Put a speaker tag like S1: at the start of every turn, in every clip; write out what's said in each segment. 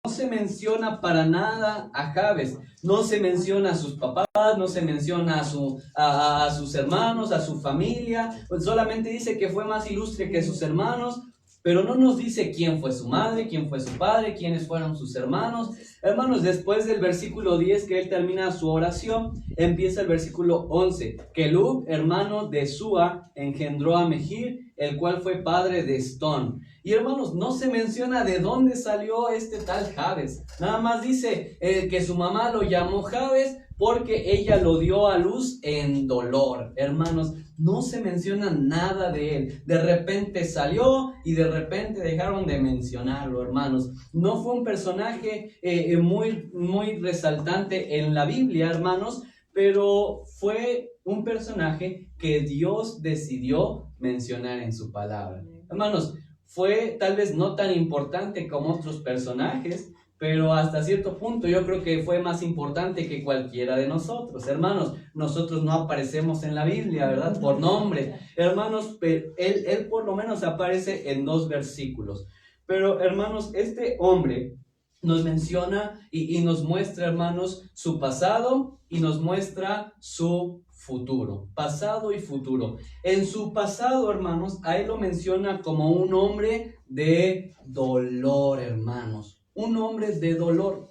S1: no se menciona para nada a Jabes, no se menciona a sus papás, no se menciona a sus hermanos, a su familia, pues solamente dice que fue más ilustre que sus hermanos, pero no nos dice quién fue su madre, quién fue su padre, quiénes fueron sus hermanos. Hermanos, después del versículo 10 que él termina su oración, empieza el versículo 11. Kelub, hermano de Sua, engendró a Mehir, el cual fue padre de Estón. Y hermanos, no se menciona de dónde salió este tal Jabes. Nada más dice que su mamá lo llamó Jabes porque ella lo dio a luz en dolor. Hermanos, no se menciona nada de él. De repente salió y de repente dejaron de mencionarlo, hermanos. No fue un personaje muy resaltante en la Biblia, hermanos, pero fue un personaje que Dios decidió mencionar en su palabra. Hermanos, fue tal vez no tan importante como otros personajes, pero hasta cierto punto yo creo que fue más importante que cualquiera de nosotros. Hermanos, nosotros no aparecemos en la Biblia, ¿verdad? Por nombre. Hermanos, él por lo menos aparece en 2 versículos. Pero hermanos, este hombre nos menciona y nos muestra, hermanos, su pasado y nos muestra su futuro, pasado y futuro. En su pasado, hermanos, a él lo menciona como un hombre de dolor, hermanos. Un hombre de dolor.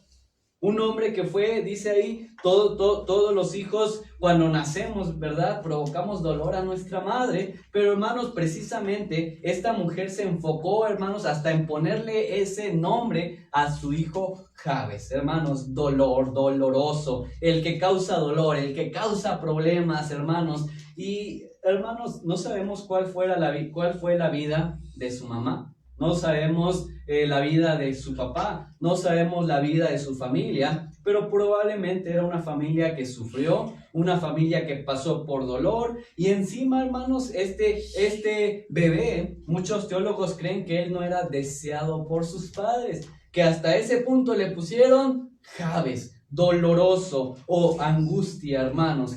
S1: Un hombre que fue, dice ahí, todos los hijos cuando nacemos, ¿verdad? Provocamos dolor a nuestra madre. Pero hermanos, precisamente esta mujer se enfocó, hermanos, hasta en ponerle ese nombre a su hijo Jabes. Hermanos, dolor, doloroso, el que causa dolor, el que causa problemas, hermanos. Y hermanos, no sabemos cuál fue la vida de su mamá. No sabemos la vida de su papá, no sabemos la vida de su familia, pero probablemente era una familia que sufrió, una familia que pasó por dolor, y encima, hermanos, este bebé, muchos teólogos creen que él no era deseado por sus padres, que hasta ese punto le pusieron Jabes, doloroso o angustia, hermanos.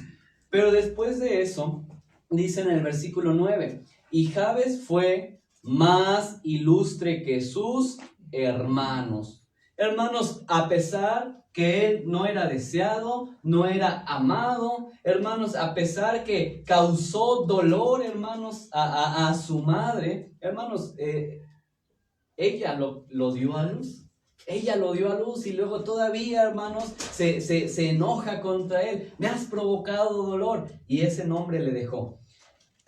S1: Pero después de eso, dice en el versículo 9, y Jabes fue más ilustre que sus hermanos. Hermanos, a pesar que él no era deseado, no era amado, hermanos, a pesar que causó dolor, hermanos, a su madre, hermanos, ella lo dio a luz. Ella lo dio a luz y luego todavía, hermanos, se enoja contra él. Me has provocado dolor, y ese nombre le dejó.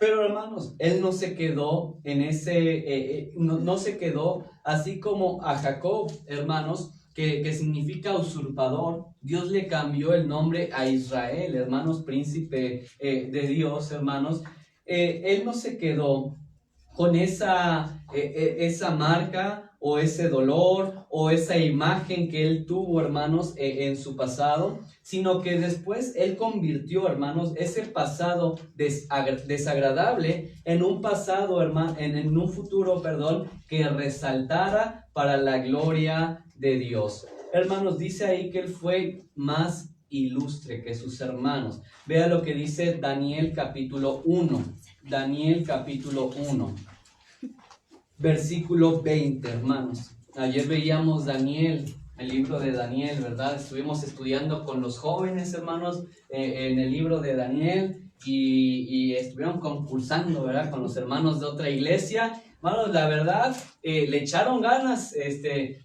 S1: Pero hermanos, él no se quedó en no se quedó así como a Jacob, hermanos, que significa usurpador. Dios le cambió el nombre a Israel, hermanos, príncipe de Dios, hermanos. Él no se quedó con esa marca o ese dolor o esa imagen que él tuvo, hermanos, en su pasado, sino que después él convirtió, hermanos, ese pasado desagradable en un pasado, en un futuro, que resaltara para la gloria de Dios. Hermanos, dice ahí que él fue más ilustre que sus hermanos. Vea lo que dice Daniel capítulo 1. Daniel capítulo 1. Versículo 20, hermanos. Ayer veíamos Daniel, el libro de Daniel, ¿verdad? Estuvimos estudiando con los jóvenes, hermanos, en el libro de Daniel y estuvieron concursando, ¿verdad? Con los hermanos de otra iglesia. Hermanos, la verdad, le echaron ganas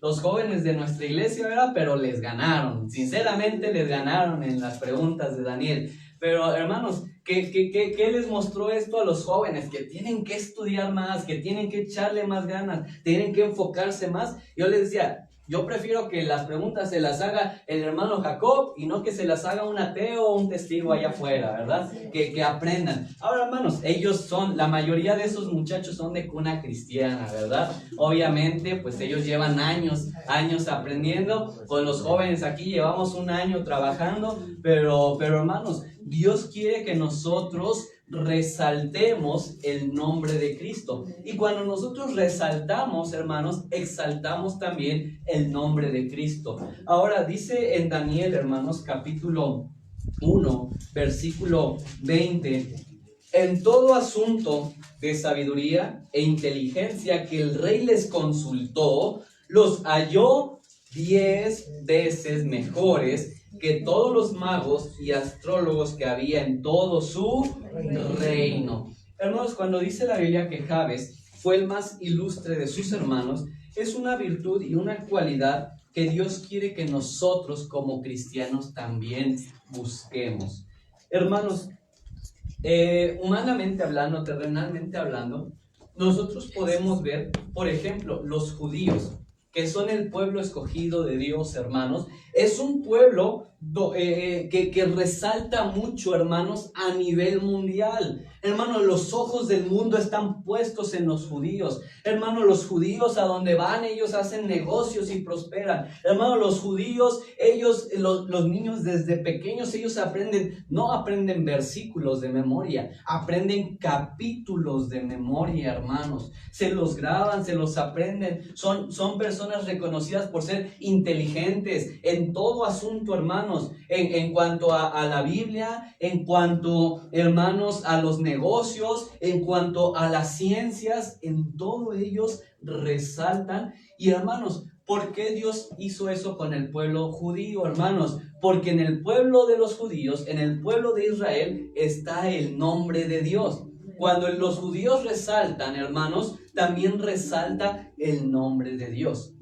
S1: los jóvenes de nuestra iglesia, ¿verdad? Pero les ganaron, sinceramente les ganaron en las preguntas de Daniel. Pero hermanos, ¿qué les mostró esto a los jóvenes? Que tienen que estudiar más, que tienen que echarle más ganas, tienen que enfocarse más. Yo les decía, yo prefiero que las preguntas se las haga el hermano Jacob y no que se las haga un ateo o un testigo allá afuera, ¿verdad? Que aprendan. Ahora, hermanos, la mayoría de esos muchachos son de cuna cristiana, ¿verdad? Obviamente, pues ellos llevan años aprendiendo. Con los jóvenes aquí llevamos un año trabajando, pero hermanos, Dios quiere que nosotros resaltemos el nombre de Cristo. Y cuando nosotros resaltamos, hermanos, exaltamos también el nombre de Cristo. Ahora dice en Daniel, hermanos, capítulo 1, versículo 20: en todo asunto de sabiduría e inteligencia que el rey les consultó, los halló 10 veces mejores que todos los magos y astrólogos que había en todo su reino. Hermanos, cuando dice la Biblia que Jabes fue el más ilustre de sus hermanos, es una virtud y una cualidad que Dios quiere que nosotros como cristianos también busquemos. Hermanos, humanamente hablando, terrenalmente hablando, nosotros podemos ver, por ejemplo, los judíos, que son el pueblo escogido de Dios, hermanos. Es un pueblo que resalta mucho, hermanos, a nivel mundial. Hermanos, los ojos del mundo están puestos en los judíos. Hermanos, los judíos a donde van, ellos hacen negocios y prosperan. Hermanos, los judíos, los niños desde pequeños, ellos no aprenden versículos de memoria, aprenden capítulos de memoria, hermanos. Se los graban, se los aprenden. Son personas reconocidas por ser inteligentes en todo asunto, hermanos. En cuanto a la Biblia, en cuanto, hermanos, a los negocios, en cuanto a las ciencias, en todo ellos resaltan. Y hermanos, ¿por qué Dios hizo eso con el pueblo judío, hermanos? Porque en el pueblo de los judíos, en el pueblo de Israel, está el nombre de Dios. Cuando los judíos resaltan, hermanos, también resalta el nombre de Dios.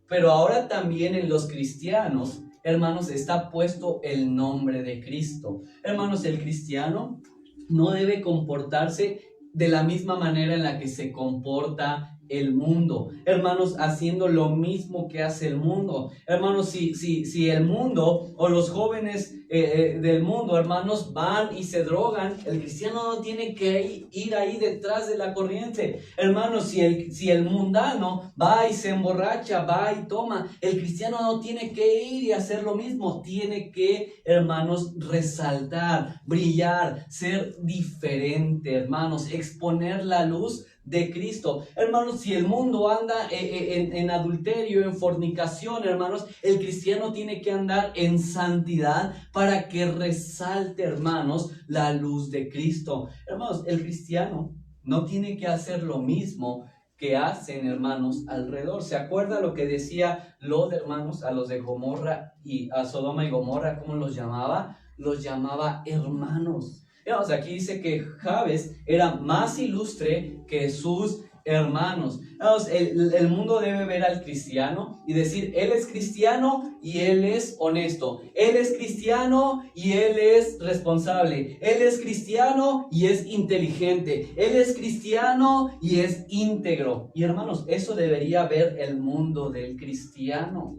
S1: Pero ahora también en los cristianos, hermanos, está puesto el nombre de Cristo. Hermanos, el cristiano no debe comportarse de la misma manera en la que se comporta el mundo, hermanos, haciendo lo mismo que hace el mundo. Hermanos, si el mundo o los jóvenes del mundo, hermanos, van y se drogan, el cristiano no tiene que ir ahí detrás de la corriente. Hermanos, si el mundano va y se emborracha, va y toma, el cristiano no tiene que ir y hacer lo mismo. Tiene que, hermanos, resaltar, brillar, ser diferente, hermanos, exponer la luz de Cristo. Hermanos, si el mundo anda en adulterio, en fornicación, hermanos, el cristiano tiene que andar en santidad para que resalte, hermanos, la luz de Cristo. Hermanos, el cristiano no tiene que hacer lo mismo que hacen, hermanos, alrededor. ¿Se acuerda lo que decía Lot, hermanos, a los de Gomorra y a Sodoma y Gomorra? ¿Cómo los llamaba? Los llamaba hermanos. Digamos, aquí dice que Jabes era más ilustre que sus hermanos. Digamos, el mundo debe ver al cristiano y decir, él es cristiano y él es honesto. Él es cristiano y él es responsable. Él es cristiano y es inteligente. Él es cristiano y es íntegro. Y hermanos, eso debería ver el mundo del cristiano.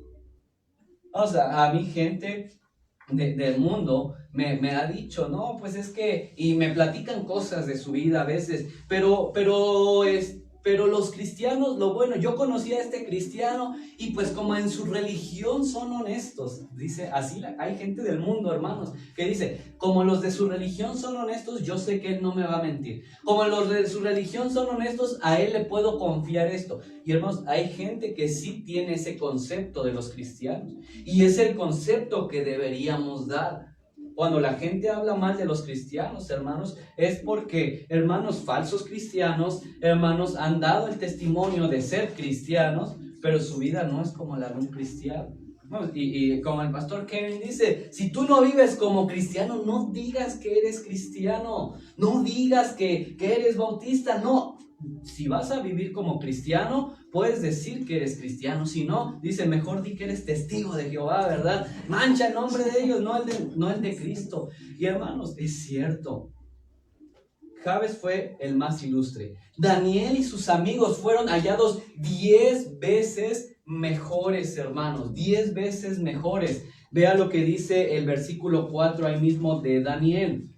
S1: O sea, a mi gente del mundo me ha dicho, no, pues es que, y me platican cosas de su vida a veces, pero los cristianos, lo bueno, yo conocí a este cristiano y pues como en su religión son honestos, dice, así hay gente del mundo, hermanos, que dice, como los de su religión son honestos, yo sé que él no me va a mentir, como los de su religión son honestos, a él le puedo confiar esto. Y hermanos, hay gente que sí tiene ese concepto de los cristianos y es el concepto que deberíamos dar. Cuando la gente habla mal de los cristianos, hermanos, es porque, hermanos, falsos cristianos, hermanos, han dado el testimonio de ser cristianos, pero su vida no es como la de un cristiano. Y como el pastor Kevin dice, si tú no vives como cristiano, no digas que eres cristiano, no digas que eres bautista, no. Si vas a vivir como cristiano, puedes decir que eres cristiano. Si no, dice, mejor di que eres testigo de Jehová, ¿verdad? Mancha el nombre de ellos, no el de Cristo. Y hermanos, es cierto, Jabes fue el más ilustre. Daniel y sus amigos fueron hallados 10 veces mejores, hermanos, 10 veces mejores. Vea lo que dice el versículo 4 ahí mismo de Daniel.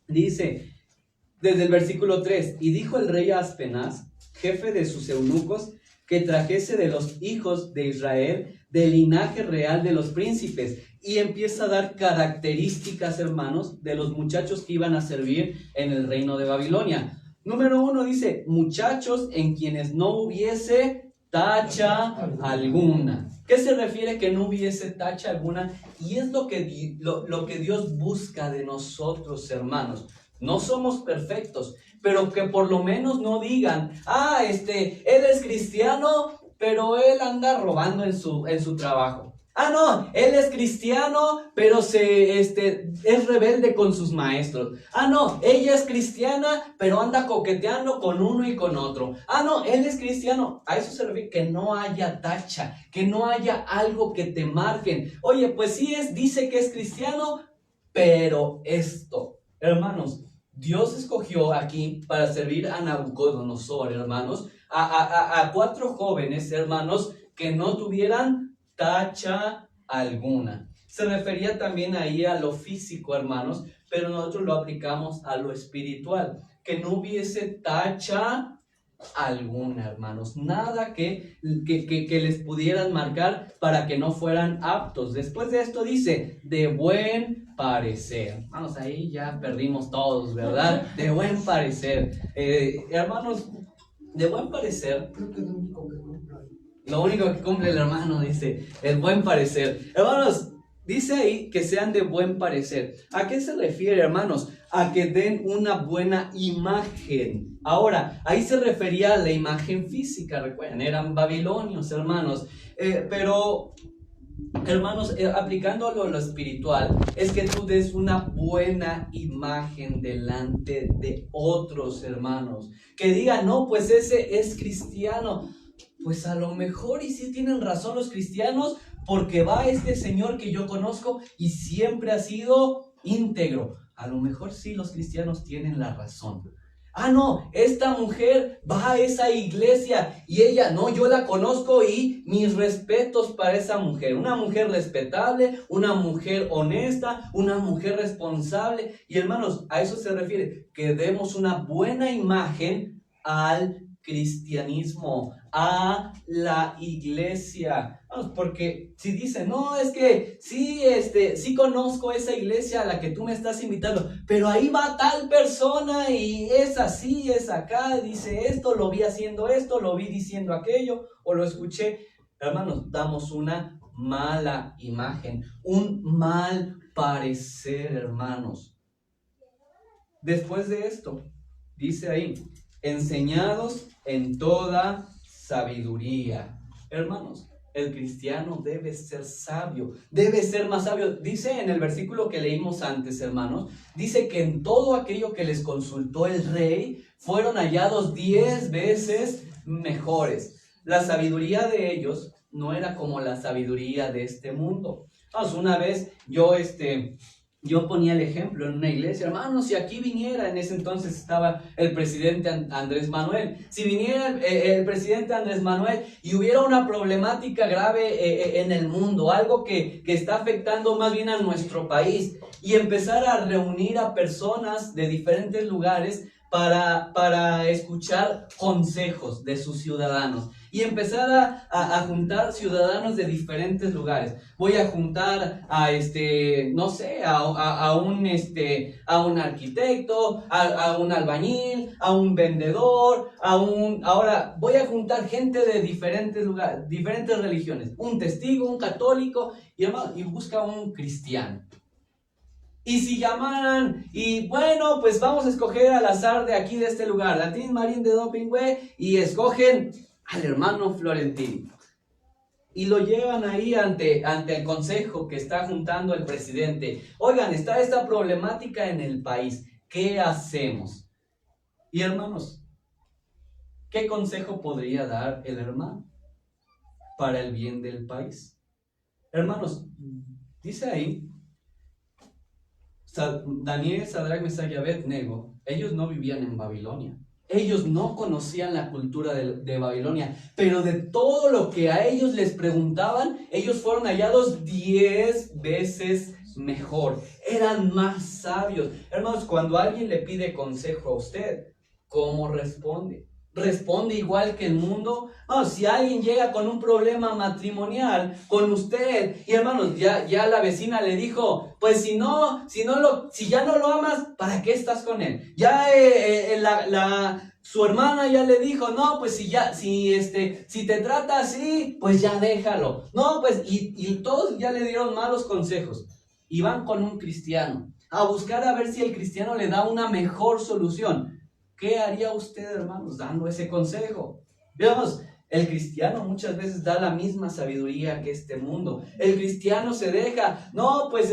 S1: Dice, desde el versículo 3, y dijo el rey a Aspenaz, jefe de sus eunucos, que trajese de los hijos de Israel, del linaje real de los príncipes. Y empieza a dar características, hermanos, de los muchachos que iban a servir en el reino de Babilonia. Número 1 dice, muchachos en quienes no hubiese tacha alguna. ¿Qué se refiere que no hubiese tacha alguna? Y es lo que Dios busca de nosotros, hermanos. No somos perfectos, pero que por lo menos no digan, él es cristiano, pero él anda robando en su trabajo. Ah, no, él es cristiano, pero es rebelde con sus maestros. Ah, no, ella es cristiana, pero anda coqueteando con uno y con otro. Ah, no, él es cristiano. A eso se refiere, que no haya tacha, que no haya algo que te marquen. Oye, pues sí dice que es cristiano, pero esto, hermanos, Dios escogió aquí para servir a Nabucodonosor, hermanos, a 4 jóvenes, hermanos, que no tuvieran tacha alguna. Se refería también ahí a lo físico, hermanos, pero nosotros lo aplicamos a lo espiritual, que no hubiese tacha alguna, hermanos, nada que les pudieran marcar para que no fueran aptos. Después de esto dice, de buen parecer. Vamos, ahí ya perdimos todos, ¿verdad? De buen parecer. Hermanos, de buen parecer. Lo único que cumple el hermano, dice, el buen parecer. Hermanos, dice ahí que sean de buen parecer. ¿A qué se refiere, hermanos? A que den una buena imagen. Ahora, ahí se refería a la imagen física, recuerden, eran babilonios, hermanos. Pero, hermanos, aplicándolo a lo espiritual, es que tú des una buena imagen delante de otros, hermanos. Que digan, no, pues ese es cristiano. Pues a lo mejor y sí tienen razón los cristianos, porque va este señor que yo conozco y siempre ha sido íntegro. A lo mejor sí los cristianos tienen la razón. Ah, no, esta mujer va a esa iglesia y ella, no, yo la conozco y mis respetos para esa mujer. Una mujer respetable, una mujer honesta, una mujer responsable. Y hermanos, a eso se refiere, que demos una buena imagen al cristianismo, a la iglesia. Vamos, porque si dicen, no, es que sí conozco esa iglesia a la que tú me estás invitando, pero ahí va tal persona y es así, es acá, dice esto, lo vi haciendo esto, lo vi diciendo aquello, o lo escuché. Hermanos, damos una mala imagen, un mal parecer, hermanos. Después de esto, dice ahí, enseñados en toda sabiduría. Hermanos, el cristiano debe ser sabio, debe ser más sabio. Dice en el versículo que leímos antes, hermanos, dice que en todo aquello que les consultó el rey, fueron hallados 10 veces mejores. La sabiduría de ellos no era como la sabiduría de este mundo. Una vez yo ponía el ejemplo en una iglesia, hermanos, si aquí viniera, en ese entonces estaba el presidente Andrés Manuel, si viniera el presidente Andrés Manuel y hubiera una problemática grave en el mundo, algo que está afectando más bien a nuestro país, y empezar a reunir a personas de diferentes lugares para escuchar consejos de sus ciudadanos. Y empezar a juntar ciudadanos de diferentes lugares. Voy a juntar no sé, a un arquitecto, a un albañil, a un vendedor, ahora voy a juntar gente de diferentes lugares, diferentes religiones. Un testigo, un católico, y busca un cristiano. Y si llamaran, y bueno, pues vamos a escoger al azar de aquí, de este lugar, Latín Marín de Dopingüe, y escogen al hermano Florentino. Y lo llevan ahí ante el consejo que está juntando el presidente. Oigan, está esta problemática en el país. ¿Qué hacemos? Y hermanos, ¿qué consejo podría dar el hermano para el bien del país? Hermanos, dice ahí, Daniel, Sadrach, Mesach y Abednego, ellos no vivían en Babilonia. Ellos no conocían la cultura de Babilonia, pero de todo lo que a ellos les preguntaban, ellos fueron hallados 10 veces mejor. Eran más sabios. Hermanos, cuando alguien le pide consejo a usted, ¿cómo responde? ¿Responde igual que el mundo? No, si alguien llega con un problema matrimonial con usted, y hermanos, ya la vecina le dijo, pues si ya no lo amas, ¿para qué estás con él? Ya su hermana ya le dijo, no, pues si te trata así, pues ya déjalo. No, pues, y todos ya le dieron malos consejos. Y van con un cristiano a buscar a ver si el cristiano le da una mejor solución. ¿Qué haría usted, hermanos, dando ese consejo? Digamos, El cristiano muchas veces da la misma sabiduría que este mundo. El cristiano se deja, no, pues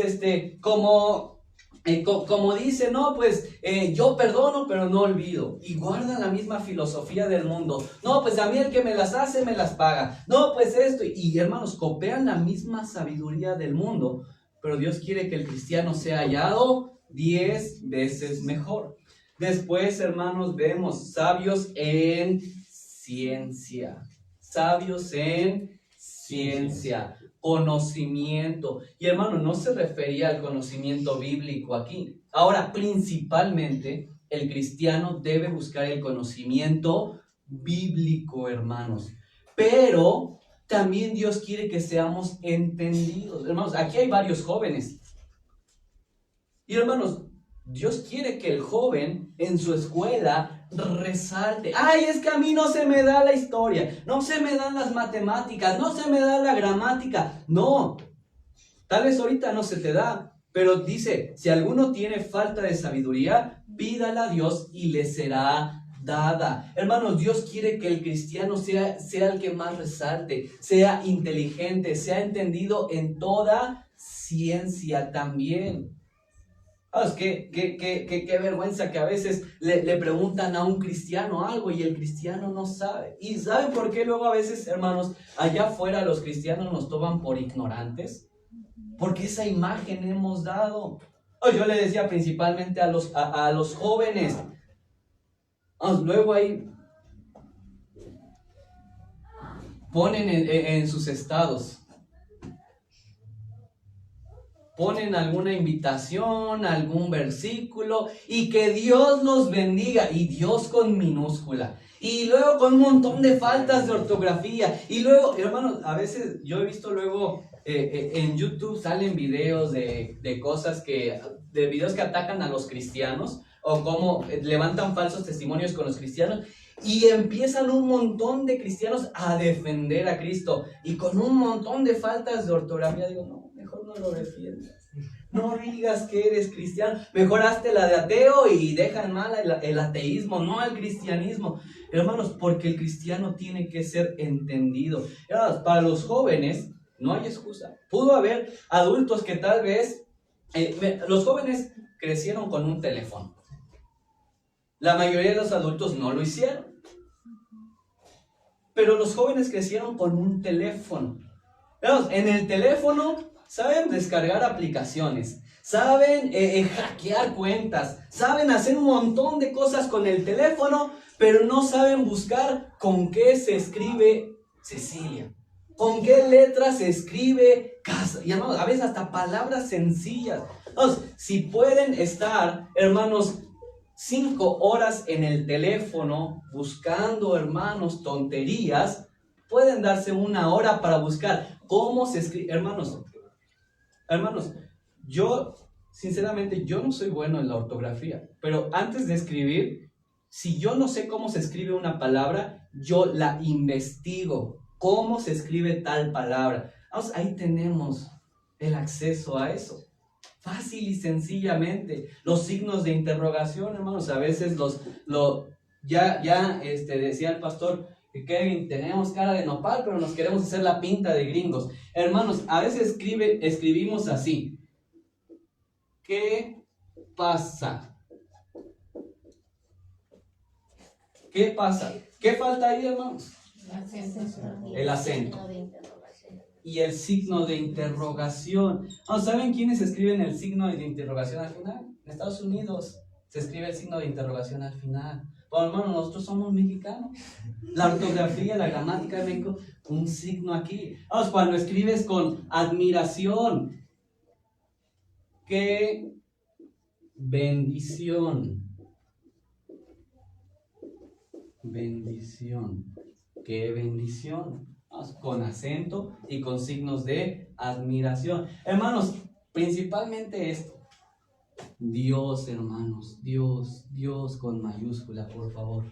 S1: como dice, no, pues yo perdono, pero no olvido. Y guardan la misma filosofía del mundo. No, pues a mí el que me las hace, me las paga. No, pues esto. Y hermanos, copian la misma sabiduría del mundo. Pero Dios quiere que el cristiano sea hallado 10 veces mejor. Después, hermanos, vemos sabios en ciencia. Sabios en ciencia. Conocimiento. Y hermano, no se refería al conocimiento bíblico aquí. Ahora, principalmente, el cristiano debe buscar el conocimiento bíblico, hermanos. Pero también Dios quiere que seamos entendidos. Hermanos, aquí hay varios jóvenes. Y hermanos, Dios quiere que el joven en su escuela resalte. Ay, es que a mí no se me da la historia, no se me dan las matemáticas, no se me da la gramática. No, tal vez ahorita no se te da, pero dice, si alguno tiene falta de sabiduría, pídala a Dios y le será dada. Hermanos, Dios quiere que el cristiano sea el que más resalte, sea inteligente, sea entendido en toda ciencia también. Qué vergüenza que a veces le preguntan a un cristiano algo y el cristiano no sabe. ¿Y saben por qué luego a veces, hermanos, allá afuera los cristianos nos toman por ignorantes? Porque esa imagen hemos dado. Yo le decía principalmente a los jóvenes. Luego ahí ponen en sus estados. Ponen alguna invitación, algún versículo y que Dios los bendiga, y Dios con minúscula, y luego con un montón de faltas de ortografía, y luego, hermanos, a veces yo he visto luego en YouTube salen videos de cosas de videos que atacan a los cristianos, o cómo levantan falsos testimonios con los cristianos, y empiezan un montón de cristianos a defender a Cristo, y con un montón de faltas de ortografía. Digo, no, mejor no lo defiendas. No digas que eres cristiano. Mejor hazte la de ateo y deja en mal el ateísmo, no el cristianismo. Hermanos, porque el cristiano tiene que ser entendido. Hermanos, para los jóvenes no hay excusa. Pudo haber adultos que tal vez... los jóvenes crecieron con un teléfono. La mayoría de los adultos no lo hicieron. Pero los jóvenes crecieron con un teléfono. Hermanos, en el teléfono saben descargar aplicaciones, saben hackear cuentas, saben hacer un montón de cosas con el teléfono, pero no saben buscar con qué se escribe Cecilia, con qué letra se escribe casa, y hermanos, a veces hasta palabras sencillas. Entonces, si pueden estar, hermanos, 5 horas en el teléfono buscando, hermanos, tonterías, pueden darse 1 hora para buscar cómo se escribe. Hermanos, yo, sinceramente, yo no soy bueno en la ortografía, pero antes de escribir, si yo no sé cómo se escribe una palabra, yo la investigo, cómo se escribe tal palabra. Ahí tenemos el acceso a eso, fácil y sencillamente. Los signos de interrogación, hermanos, a veces decía el pastor Kevin, tenemos cara de nopal, pero nos queremos hacer la pinta de gringos. Hermanos, a veces escribimos así. ¿Qué pasa? ¿Qué pasa? ¿Qué falta ahí, hermanos? El acento. Y el signo de interrogación. ¿Saben quiénes escriben el signo de interrogación al final? En Estados Unidos se escribe el signo de interrogación al final. Bueno, hermano, nosotros somos mexicanos. La ortografía, la gramática de México, un signo aquí. Cuando escribes con admiración, qué bendición. Bendición. Qué bendición. Con acento y con signos de admiración. Hermanos, principalmente esto. Dios, hermanos, Dios con mayúscula, por favor.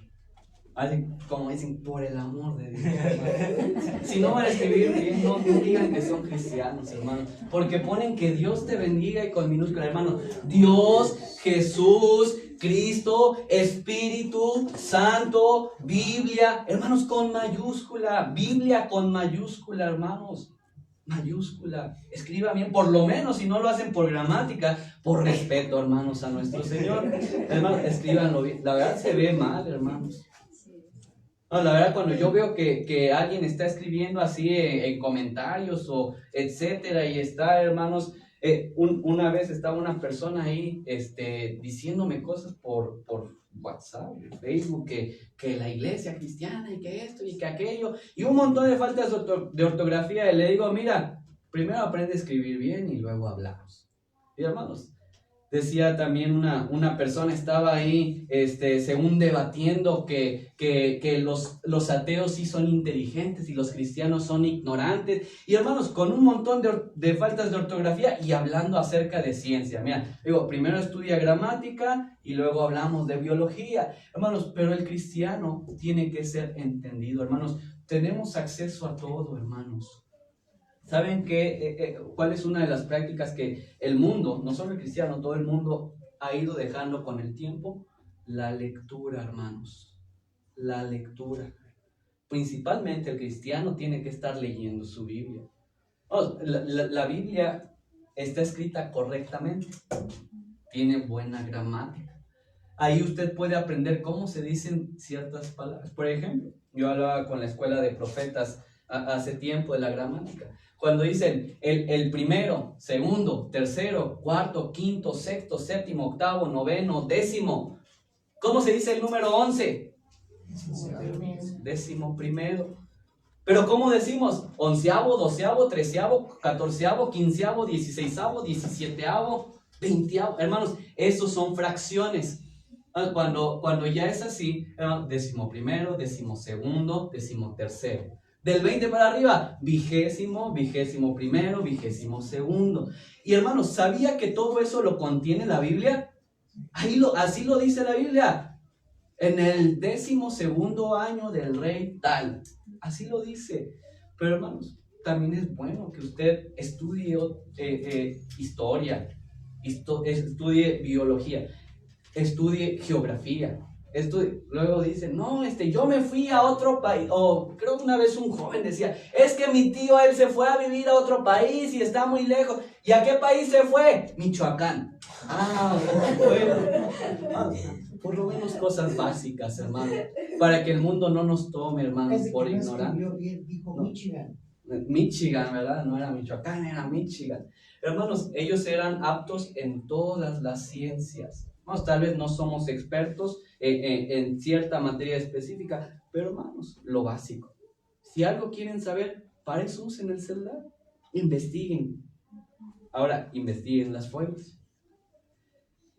S1: Así como dicen, por el amor de Dios, hermano. Si no van a escribir bien, no digan que son cristianos, hermano. Porque ponen que Dios te bendiga y con minúscula, hermano. Dios, Jesús, Cristo, Espíritu Santo, Biblia, hermanos, con mayúscula. Biblia con mayúscula, hermanos. Mayúscula. Escriban bien, por lo menos, si no lo hacen por gramática, por respeto, hermanos, a nuestro Señor. Hermanos, escríbanlo bien. La verdad se ve mal, hermanos. No, la verdad, cuando yo veo que alguien está escribiendo así en comentarios o etcétera, y está, hermanos, una vez estaba una persona ahí diciéndome cosas por WhatsApp, Facebook, que la iglesia cristiana y que esto y que aquello, y un montón de faltas de ortografía, y le digo, mira, primero aprende a escribir bien y luego hablamos. Y hermanos, decía también una persona, estaba ahí, según debatiendo que los ateos sí son inteligentes y los cristianos son ignorantes. Y hermanos, con un montón de faltas de ortografía y hablando acerca de ciencia. Mira, digo, primero estudia gramática y luego hablamos de biología. Hermanos, pero el cristiano tiene que ser entendido. Hermanos, tenemos acceso a todo, hermanos. ¿Saben cuál es una de las prácticas que el mundo, no solo el cristiano, todo el mundo ha ido dejando con el tiempo? La lectura, hermanos. La lectura. Principalmente el cristiano tiene que estar leyendo su Biblia. La Biblia está escrita correctamente. Tiene buena gramática. Ahí usted puede aprender cómo se dicen ciertas palabras. Por ejemplo, yo hablaba con la escuela de profetas hace tiempo de la gramática. Cuando dicen el primero, segundo, tercero, cuarto, quinto, sexto, séptimo, octavo, noveno, décimo. ¿Cómo se dice el número 11? Décimo primero. Pero ¿cómo decimos? Onceavo, doceavo, treceavo, catorceavo, quinceavo, dieciseisavo, diecisietavo, veinteavo. Hermanos, esos son fracciones. Cuando ya es así, décimo primero, décimo segundo, décimo tercero. Del 20 para arriba, vigésimo, vigésimo primero, vigésimo segundo. Y hermanos, ¿sabía que todo eso lo contiene la Biblia? Así lo dice la Biblia. En el 12º año del rey tal. Así lo dice. Pero hermanos, también es bueno que usted estudie historia, estudie biología, estudie geografía. Luego dicen, no, yo me fui a otro país, o creo que una vez un joven decía, es que mi tío, él se fue a vivir a otro país y está muy lejos. ¿Y a qué país se fue? Michoacán. Bueno, por lo menos cosas básicas, hermano, para que el mundo no nos tome, hermanos, por ignorantes.
S2: Dijo Michigan.
S1: Michigan, ¿verdad? No era Michoacán, era Michigan. Hermanos, ellos eran aptos en todas las ciencias. Tal vez no somos expertos en cierta materia específica, pero hermanos, lo básico. Si algo quieren saber, para eso usen el celular. Investiguen. Ahora, investiguen las fuentes.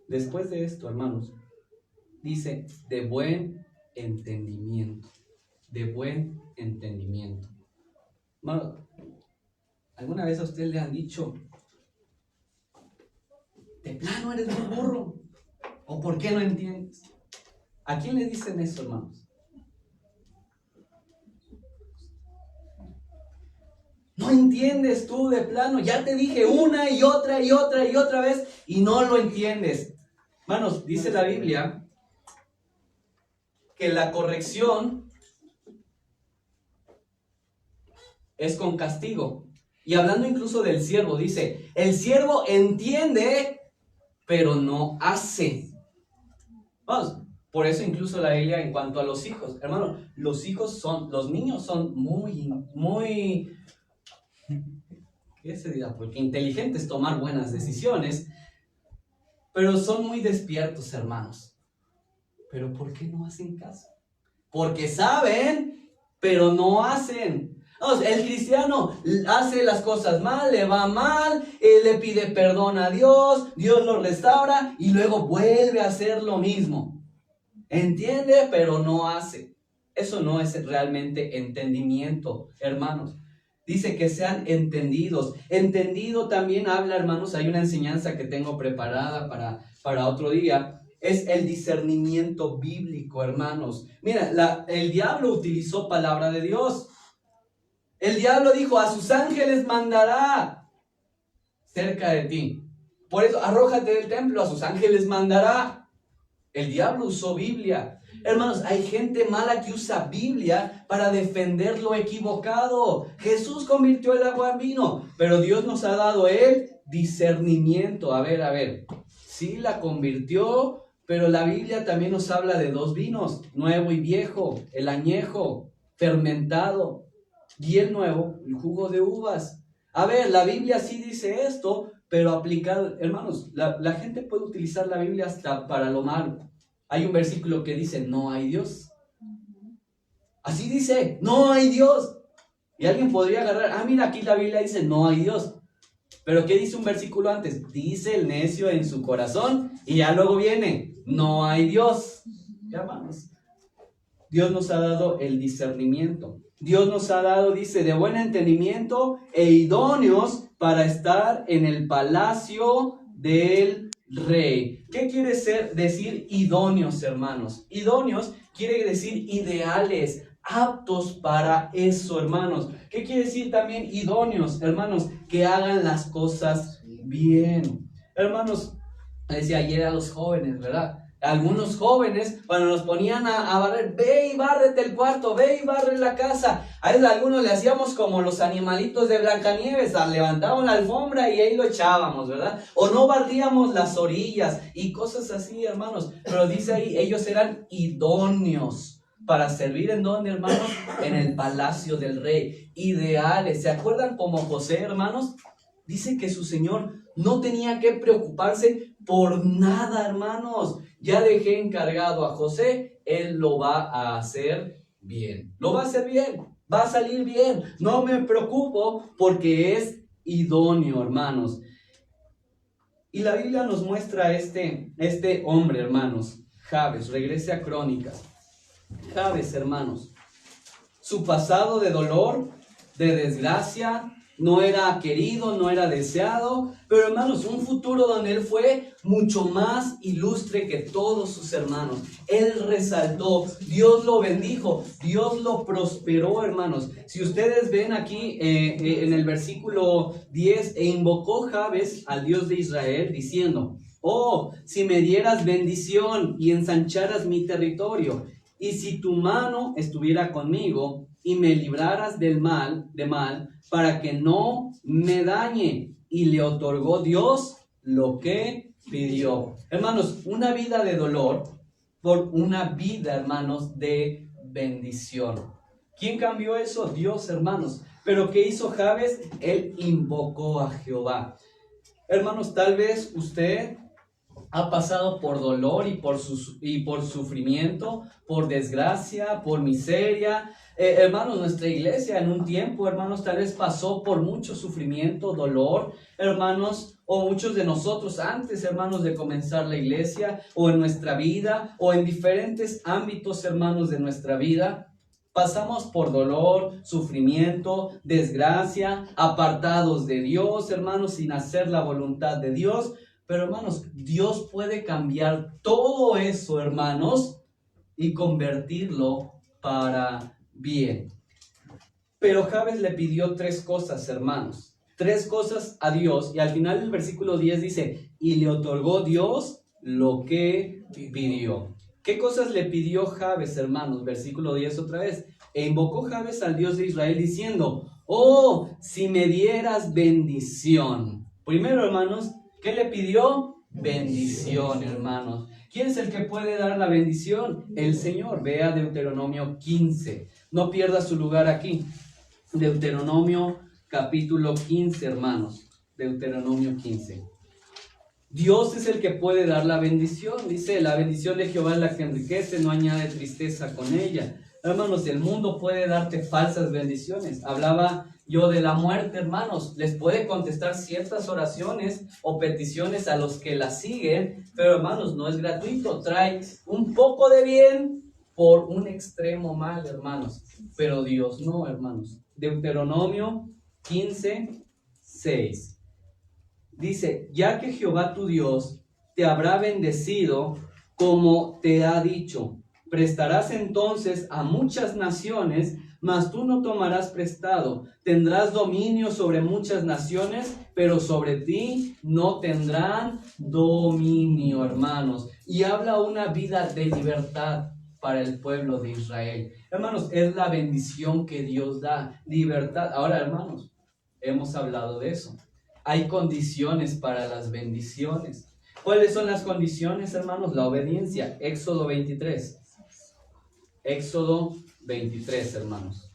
S1: Después de esto, hermanos, dice de buen entendimiento. De buen entendimiento. Hermano, ¿alguna vez a usted le han dicho, de plano eres un burro? ¿O por qué no entiendes? ¿A quién le dicen eso, hermanos? No entiendes tú de plano. Ya te dije una y otra y otra y otra vez y no lo entiendes. Hermanos, dice la Biblia que la corrección es con castigo. Y hablando incluso del siervo, dice, el siervo entiende, pero no hace. Vamos, por eso incluso la Biblia en cuanto a los hijos, hermano, los niños son muy, ¿qué se dirá? Porque inteligentes, tomar buenas decisiones, pero son muy despiertos, hermanos. ¿Pero por qué no hacen caso? Porque saben, pero no hacen. El cristiano hace las cosas mal, le va mal, le pide perdón a Dios, Dios lo restaura y luego vuelve a hacer lo mismo. Entiende, pero no hace. Eso no es realmente entendimiento, hermanos. Dice que sean entendidos. Entendido también habla, hermanos, hay una enseñanza que tengo preparada para otro día. es el discernimiento bíblico, hermanos. Mira, el diablo utilizó palabra de Dios. El diablo dijo, a sus ángeles mandará cerca de ti. Por eso, arrójate del templo, a sus ángeles mandará. El diablo usó Biblia. Hermanos, hay gente mala que usa Biblia para defender lo equivocado. Jesús convirtió el agua en vino, pero Dios nos ha dado el discernimiento. A ver, sí la convirtió, pero la Biblia también nos habla de dos vinos, nuevo y viejo, el añejo, fermentado, y el nuevo, el jugo de uvas. A ver, la Biblia sí dice esto, pero aplicado, hermanos, la gente puede utilizar la Biblia hasta para lo malo. Hay un versículo que dice, no hay Dios. Así dice, no hay Dios. Y alguien podría agarrar, mira, aquí la Biblia dice, no hay Dios. Pero ¿qué dice un versículo antes? Dice el necio en su corazón, y ya luego viene, no hay Dios. Hermanos, Dios nos ha dado el discernimiento. Dios nos ha dado, dice, de buen entendimiento e idóneos para estar en el palacio del Rey. ¿Qué quiere decir idóneos, hermanos? Idóneos quiere decir ideales, aptos para eso, hermanos. ¿Qué quiere decir también idóneos, hermanos? Que hagan las cosas bien. Hermanos, decía ayer a los jóvenes, ¿verdad? Algunos jóvenes, cuando nos ponían a barrer, ve y bárrete el cuarto, ve y barre la casa. A algunos le hacíamos como los animalitos de Blancanieves, levantaban la alfombra y ahí lo echábamos, ¿verdad? O no barríamos las orillas y cosas así, hermanos. Pero dice ahí, ellos eran idóneos para servir en donde, hermanos, en el palacio del rey. Ideales. ¿Se acuerdan como José, hermanos? Dice que su señor no tenía que preocuparse por nada, hermanos. Ya dejé encargado a José, él lo va a hacer bien. Lo va a hacer bien, va a salir bien. No me preocupo porque es idóneo, hermanos. Y la Biblia nos muestra este hombre, hermanos, Jabes. Regrese a Crónicas. Jabes, hermanos. Su pasado de dolor, de desgracia, no era querido, no era deseado, pero hermanos, un futuro donde él fue mucho más ilustre que todos sus hermanos. Él resaltó, Dios lo bendijo, Dios lo prosperó, hermanos. Si ustedes ven aquí en el versículo 10, e invocó Jabes al Dios de Israel diciendo, oh, si me dieras bendición y ensancharas mi territorio, y si tu mano estuviera conmigo y me libraras de mal, para que no me dañe. Y le otorgó Dios lo que pidió. Hermanos, una vida de dolor por una vida, hermanos, de bendición. ¿Quién cambió eso? Dios, hermanos. Pero ¿qué hizo Jabes? Él invocó a Jehová. Hermanos, tal vez usted ha pasado por dolor y por sufrimiento, por desgracia, por miseria. Hermanos, nuestra iglesia en un tiempo, hermanos, tal vez pasó por mucho sufrimiento, dolor, hermanos, o muchos de nosotros antes, hermanos, de comenzar la iglesia, o en nuestra vida, o en diferentes ámbitos, hermanos, de nuestra vida. Pasamos por dolor, sufrimiento, desgracia, apartados de Dios, hermanos, sin hacer la voluntad de Dios. Pero hermanos, Dios puede cambiar todo eso, hermanos, y convertirlo para bien. Pero Jabes le pidió tres cosas, hermanos. Tres cosas a Dios. Y al final del versículo 10 dice, y le otorgó Dios lo que pidió. ¿Qué cosas le pidió Jabes, hermanos? Versículo 10 otra vez. E invocó Jabes al Dios de Israel diciendo, oh, si me dieras bendición. Primero, hermanos, ¿qué le pidió? Bendición, hermanos. ¿Quién es el que puede dar la bendición? El Señor. Vea Deuteronomio 15. No pierda su lugar aquí. Deuteronomio capítulo 15, hermanos. Deuteronomio 15. Dios es el que puede dar la bendición. Dice, la bendición de Jehová es la que enriquece, no añade tristeza con ella. Hermanos, el mundo puede darte falsas bendiciones. Hablaba yo de la muerte, hermanos. Les puede contestar ciertas oraciones o peticiones a los que la siguen, pero hermanos, no es gratuito. Trae un poco de bien por un extremo mal, hermanos. Pero Dios no, hermanos. Deuteronomio 15, 6. Dice, ya que Jehová tu Dios te habrá bendecido como te ha dicho. Prestarás entonces a muchas naciones, mas tú no tomarás prestado. Tendrás dominio sobre muchas naciones, pero sobre ti no tendrán dominio, hermanos. Y habla una vida de libertad para el pueblo de Israel. Hermanos, es la bendición que Dios da, libertad. Ahora, hermanos, hemos hablado de eso. Hay condiciones para las bendiciones. ¿Cuáles son las condiciones, hermanos? La obediencia. Éxodo 23. Éxodo 23, hermanos.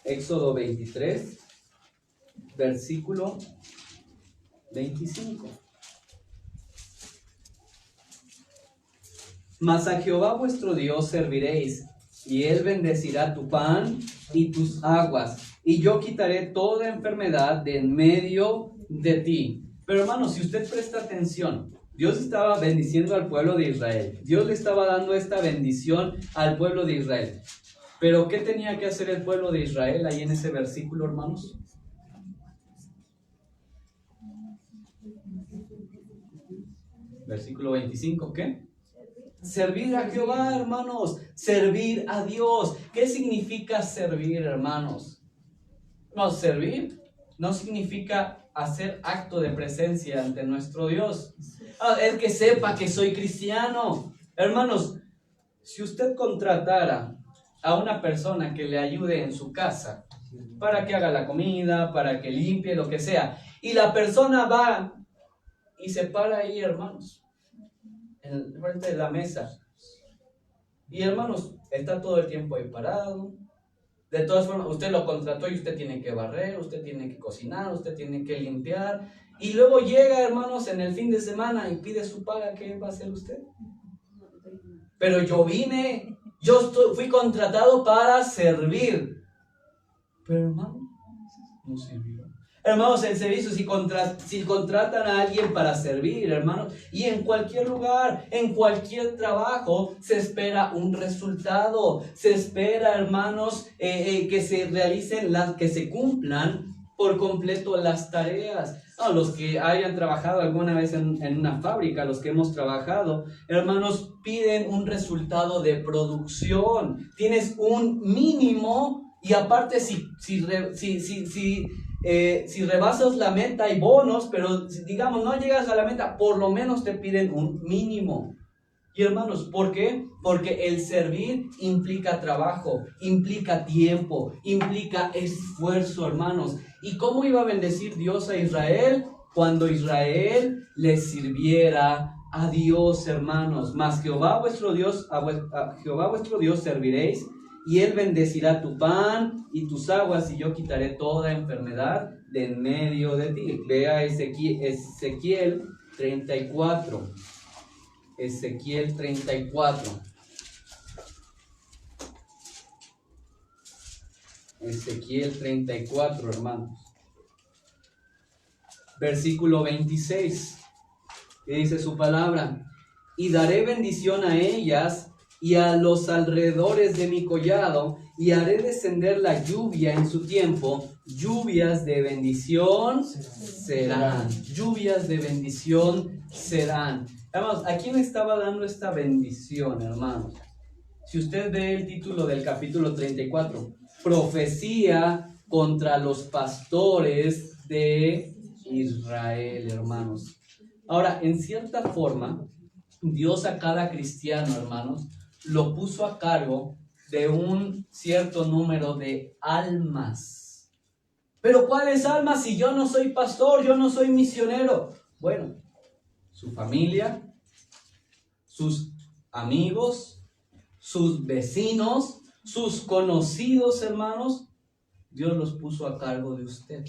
S1: Éxodo 23, versículo 25. Mas a Jehová vuestro Dios serviréis, y Él bendecirá tu pan y tus aguas, y yo quitaré toda enfermedad de en medio de ti. Pero hermanos, si usted presta atención, Dios estaba bendiciendo al pueblo de Israel. Dios le estaba dando esta bendición al pueblo de Israel. Pero ¿qué tenía que hacer el pueblo de Israel ahí en ese versículo, hermanos? Versículo 25, ¿qué? Servir a Jehová, hermanos. Servir a Dios. ¿Qué significa servir, hermanos? No, servir no significa hacer acto de presencia ante nuestro Dios. El que sepa que soy cristiano. Hermanos, si usted contratara a una persona que le ayude en su casa para que haga la comida, para que limpie, lo que sea, y la persona va y se para ahí, hermanos, en frente de la mesa, y hermanos, está todo el tiempo ahí parado. De todas formas, usted lo contrató y usted tiene que barrer, usted tiene que cocinar, usted tiene que limpiar, y luego llega, hermanos, en el fin de semana y pide su paga. ¿Qué va a hacer usted? Pero yo vine, fui contratado para servir. Pero hermano, no sirvió. Hermanos, el servicio, si contratan a alguien para servir, hermanos, y en cualquier lugar, en cualquier trabajo, se espera un resultado. Se espera, hermanos, que se realicen, que se cumplan por completo las tareas. No, los que hayan trabajado alguna vez en una fábrica, los que hemos trabajado, hermanos, piden un resultado de producción. Tienes un mínimo, y aparte si rebasas la meta hay bonos, pero digamos no llegas a la meta, por lo menos te piden un mínimo. Y hermanos, ¿por qué? Porque el servir implica trabajo, implica tiempo, implica esfuerzo, hermanos. ¿Y cómo iba a bendecir Dios a Israel? Cuando Israel le sirviera a Dios, hermanos. Mas Jehová vuestro Dios, a Jehová vuestro Dios serviréis, y Él bendecirá tu pan y tus aguas, y yo quitaré toda enfermedad de en medio de ti. Vea Ezequiel 34. Ezequiel 34. Ezequiel 34, hermanos. Versículo 26. Que dice su palabra: y daré bendición a ellas y a los alrededores de mi collado, y haré descender la lluvia en su tiempo. Lluvias de bendición serán. Lluvias de bendición serán. Hermanos, ¿a quién estaba dando esta bendición, hermanos? Si usted ve el título del capítulo 34, profecía contra los pastores de Israel, hermanos. Ahora, en cierta forma, Dios a cada cristiano, hermanos, lo puso a cargo de un cierto número de almas. ¿Pero cuáles almas si yo no soy pastor, yo no soy misionero? Bueno, su familia, sus amigos, sus vecinos, sus conocidos, hermanos, Dios los puso a cargo de usted.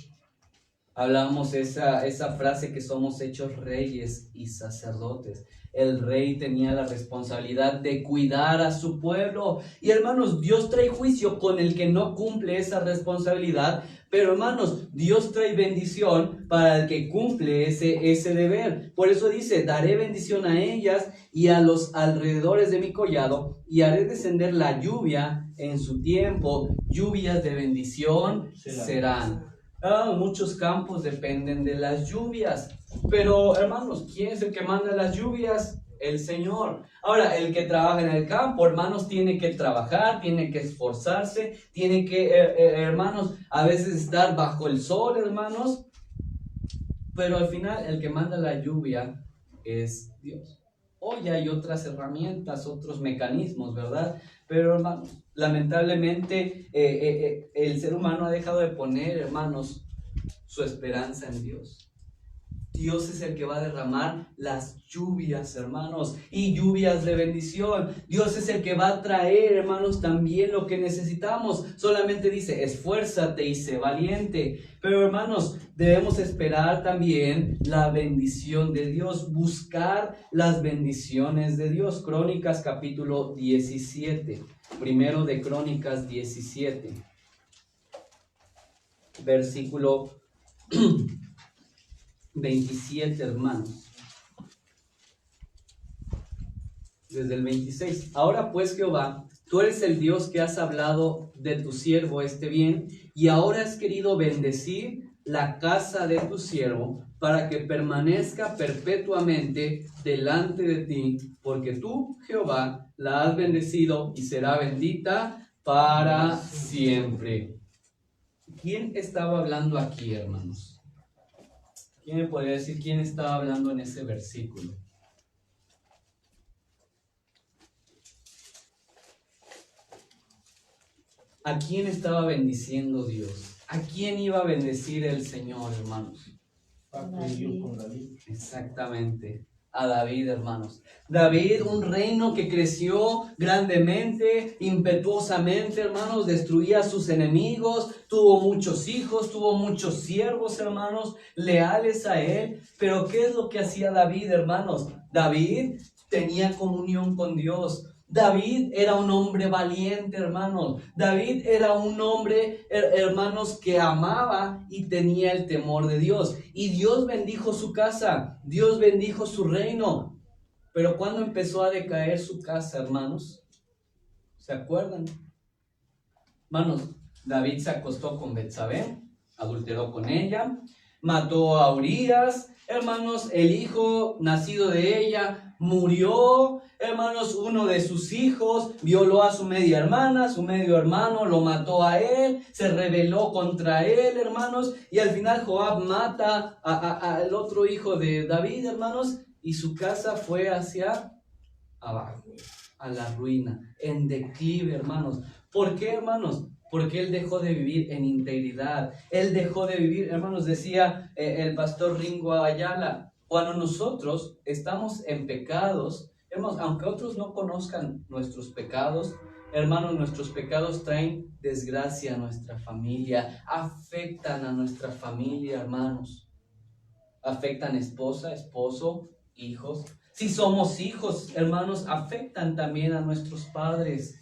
S1: Hablamos esa frase que somos hechos reyes y sacerdotes. El rey tenía la responsabilidad de cuidar a su pueblo. Y hermanos, Dios trae juicio con el que no cumple esa responsabilidad. Pero hermanos, Dios trae bendición para el que cumple ese deber. Por eso dice: daré bendición a ellas y a los alrededores de mi collado, y haré descender la lluvia en su tiempo. Lluvias de bendición serán. Muchos campos dependen de las lluvias. Pero hermanos, ¿quién es el que manda las lluvias? El Señor. Ahora, el que trabaja en el campo, hermanos, tiene que trabajar, tiene que esforzarse, tiene que, hermanos, a veces estar bajo el sol, hermanos. Pero al final, el que manda la lluvia es Dios. Hoy hay otras herramientas, otros mecanismos, ¿verdad? Pero, hermanos, lamentablemente el ser humano ha dejado de poner, hermanos, su esperanza en Dios. Dios es el que va a derramar las lluvias, hermanos, y lluvias de bendición. Dios es el que va a traer, hermanos, también lo que necesitamos. Solamente dice, esfuérzate y sé valiente. Pero, hermanos, debemos esperar también la bendición de Dios, buscar las bendiciones de Dios. Crónicas capítulo 17, primero de Crónicas 17, versículo 27, hermanos. Desde el 26. Ahora pues, Jehová, tú eres el Dios que has hablado de tu siervo este bien, y ahora has querido bendecir la casa de tu siervo, para que permanezca perpetuamente delante de ti, porque tú, Jehová, la has bendecido y será bendita para siempre. ¿Quién estaba hablando aquí, hermanos? ¿Quién me podría decir quién estaba hablando en ese versículo? ¿A quién estaba bendiciendo Dios? ¿A quién iba a bendecir el Señor, hermanos? Exactamente. A David, hermanos. David, un reino que creció grandemente, impetuosamente, hermanos, destruía a sus enemigos, tuvo muchos hijos, tuvo muchos siervos, hermanos, leales a él. Pero ¿qué es lo que hacía David, hermanos? David tenía comunión con Dios. David era un hombre valiente, hermanos. David era un hombre, hermanos, que amaba y tenía el temor de Dios. Y Dios bendijo su casa, Dios bendijo su reino. Pero ¿cuándo empezó a decaer su casa, hermanos? ¿Se acuerdan? Hermanos, David se acostó con Betsabé, adulteró con ella, mató a Urías. Hermanos, el hijo nacido de ella murió. Hermanos, uno de sus hijos violó a su media hermana, su medio hermano lo mató a él, se rebeló contra él, hermanos, y al final Joab mata al otro hijo de David, hermanos, y su casa fue hacia abajo, a la ruina, en declive, hermanos. ¿Por qué, hermanos? Porque él dejó de vivir en integridad. Él dejó de vivir, hermanos, decía el pastor Ringo Ayala, cuando nosotros estamos en pecados, hermanos, aunque otros no conozcan nuestros pecados, hermanos, nuestros pecados traen desgracia a nuestra familia, afectan a nuestra familia, hermanos. Afectan esposa, esposo, hijos. Si somos hijos, hermanos, afectan también a nuestros padres.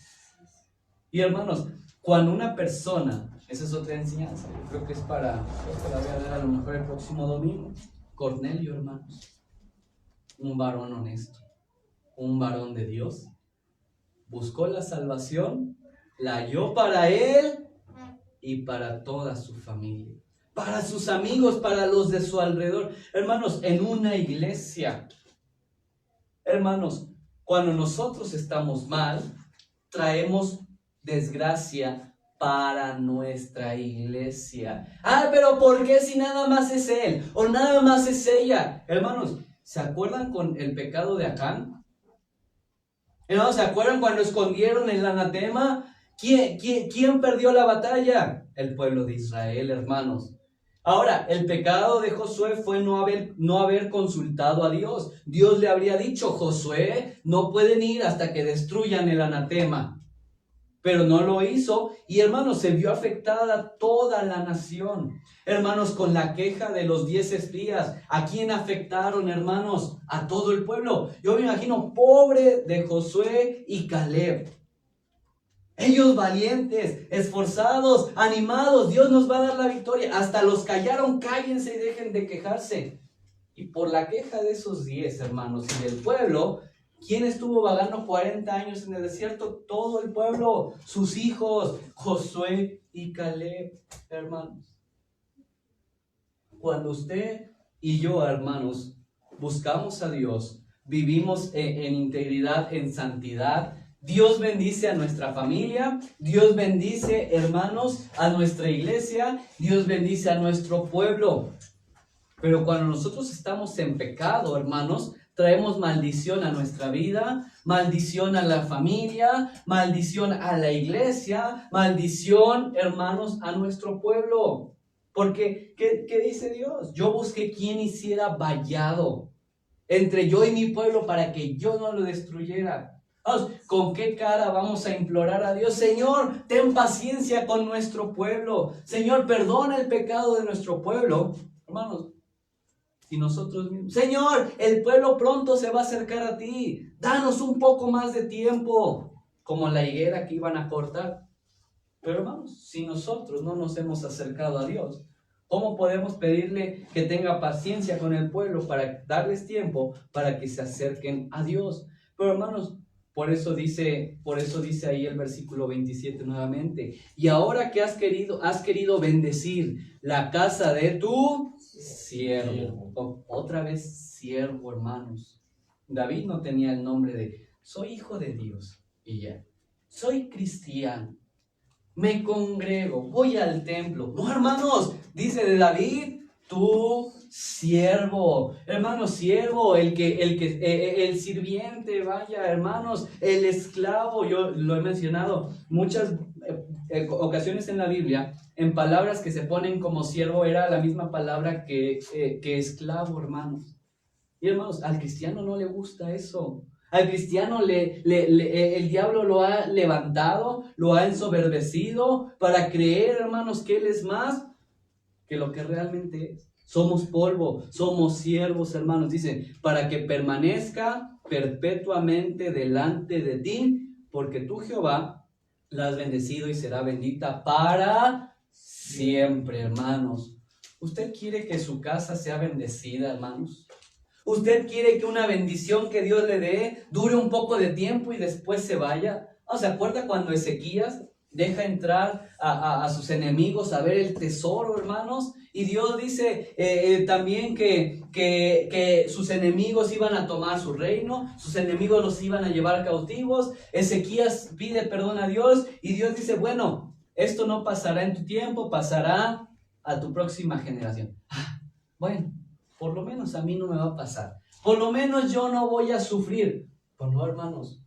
S1: Y hermanos, cuando una persona, esa es otra enseñanza, creo que la voy a dar a lo mejor el próximo domingo. Cornelio, hermanos, un varón honesto, un varón de Dios, buscó la salvación, la halló para él y para toda su familia, para sus amigos, para los de su alrededor. Hermanos, en una iglesia, hermanos, cuando nosotros estamos mal, traemos desgracia para nuestra iglesia. Pero ¿por qué si nada más es él o nada más es ella? Hermanos, ¿se acuerdan con el pecado de Acán? Hermanos, ¿se acuerdan cuando escondieron el anatema? ¿Quién perdió la batalla? El pueblo de Israel, hermanos. Ahora, el pecado de Josué fue no haber consultado a Dios. Dios le habría dicho, Josué, no pueden ir hasta que destruyan el anatema. Pero no lo hizo y, hermanos, se vio afectada toda la nación. Hermanos, con la queja de los 10 espías, ¿a quién afectaron, hermanos? A todo el pueblo. Yo me imagino, pobre de Josué y Caleb. Ellos valientes, esforzados, animados, Dios nos va a dar la victoria. Hasta los callaron, cállense y dejen de quejarse. Y por la queja de esos 10, hermanos, y del pueblo, ¿quién estuvo vagando 40 años en el desierto? Todo el pueblo, sus hijos, Josué y Caleb, hermanos. Cuando usted y yo, hermanos, buscamos a Dios, vivimos en integridad, en santidad, Dios bendice a nuestra familia, Dios bendice, hermanos, a nuestra iglesia, Dios bendice a nuestro pueblo. Pero cuando nosotros estamos en pecado, hermanos, traemos maldición a nuestra vida, maldición a la familia, maldición a la iglesia, maldición, hermanos, a nuestro pueblo. Porque, ¿qué dice Dios? Yo busqué quien hiciera vallado entre yo y mi pueblo para que yo no lo destruyera. Vamos, ¿con qué cara vamos a implorar a Dios? Señor, ten paciencia con nuestro pueblo. Señor, perdona el pecado de nuestro pueblo. Hermanos, y nosotros mismos, Señor, el pueblo pronto se va a acercar a ti. Danos un poco más de tiempo. Como la higuera que iban a cortar. Pero hermanos, si nosotros no nos hemos acercado a Dios, ¿cómo podemos pedirle que tenga paciencia con el pueblo para darles tiempo para que se acerquen a Dios? Pero hermanos, por eso dice ahí el versículo 27 nuevamente. Y ahora que has querido bendecir la casa de tu siervo. Otra vez siervo, hermanos. David no tenía el nombre de soy hijo de Dios y ya. Soy cristiano. Me congrego, voy al templo. No, hermanos, dice de David, tu siervo. Hermanos, siervo, el sirviente, vaya, hermanos, el esclavo. Yo lo he mencionado muchas ocasiones en la Biblia, en palabras que se ponen como siervo, era la misma palabra que esclavo, hermanos. Y hermanos, al cristiano no le gusta eso. Al cristiano el diablo lo ha levantado, lo ha ensoberbecido para creer, hermanos, que él es más que lo que realmente es. Somos polvo, somos siervos, hermanos. Dice, para que permanezca perpetuamente delante de ti, porque tú, Jehová, la has bendecido y será bendita para siempre, hermanos. ¿Usted quiere que su casa sea bendecida, hermanos? ¿Usted quiere que una bendición que Dios le dé dure un poco de tiempo y después se vaya? ¿Se acuerda cuando Ezequías deja entrar a sus enemigos a ver el tesoro, hermanos? Y Dios dice también que sus enemigos iban a tomar su reino, sus enemigos los iban a llevar cautivos. Ezequías pide perdón a Dios y Dios dice, bueno, esto no pasará en tu tiempo, pasará a tu próxima generación. Bueno, por lo menos a mí no me va a pasar. Por lo menos yo no voy a sufrir. Pues no, hermanos.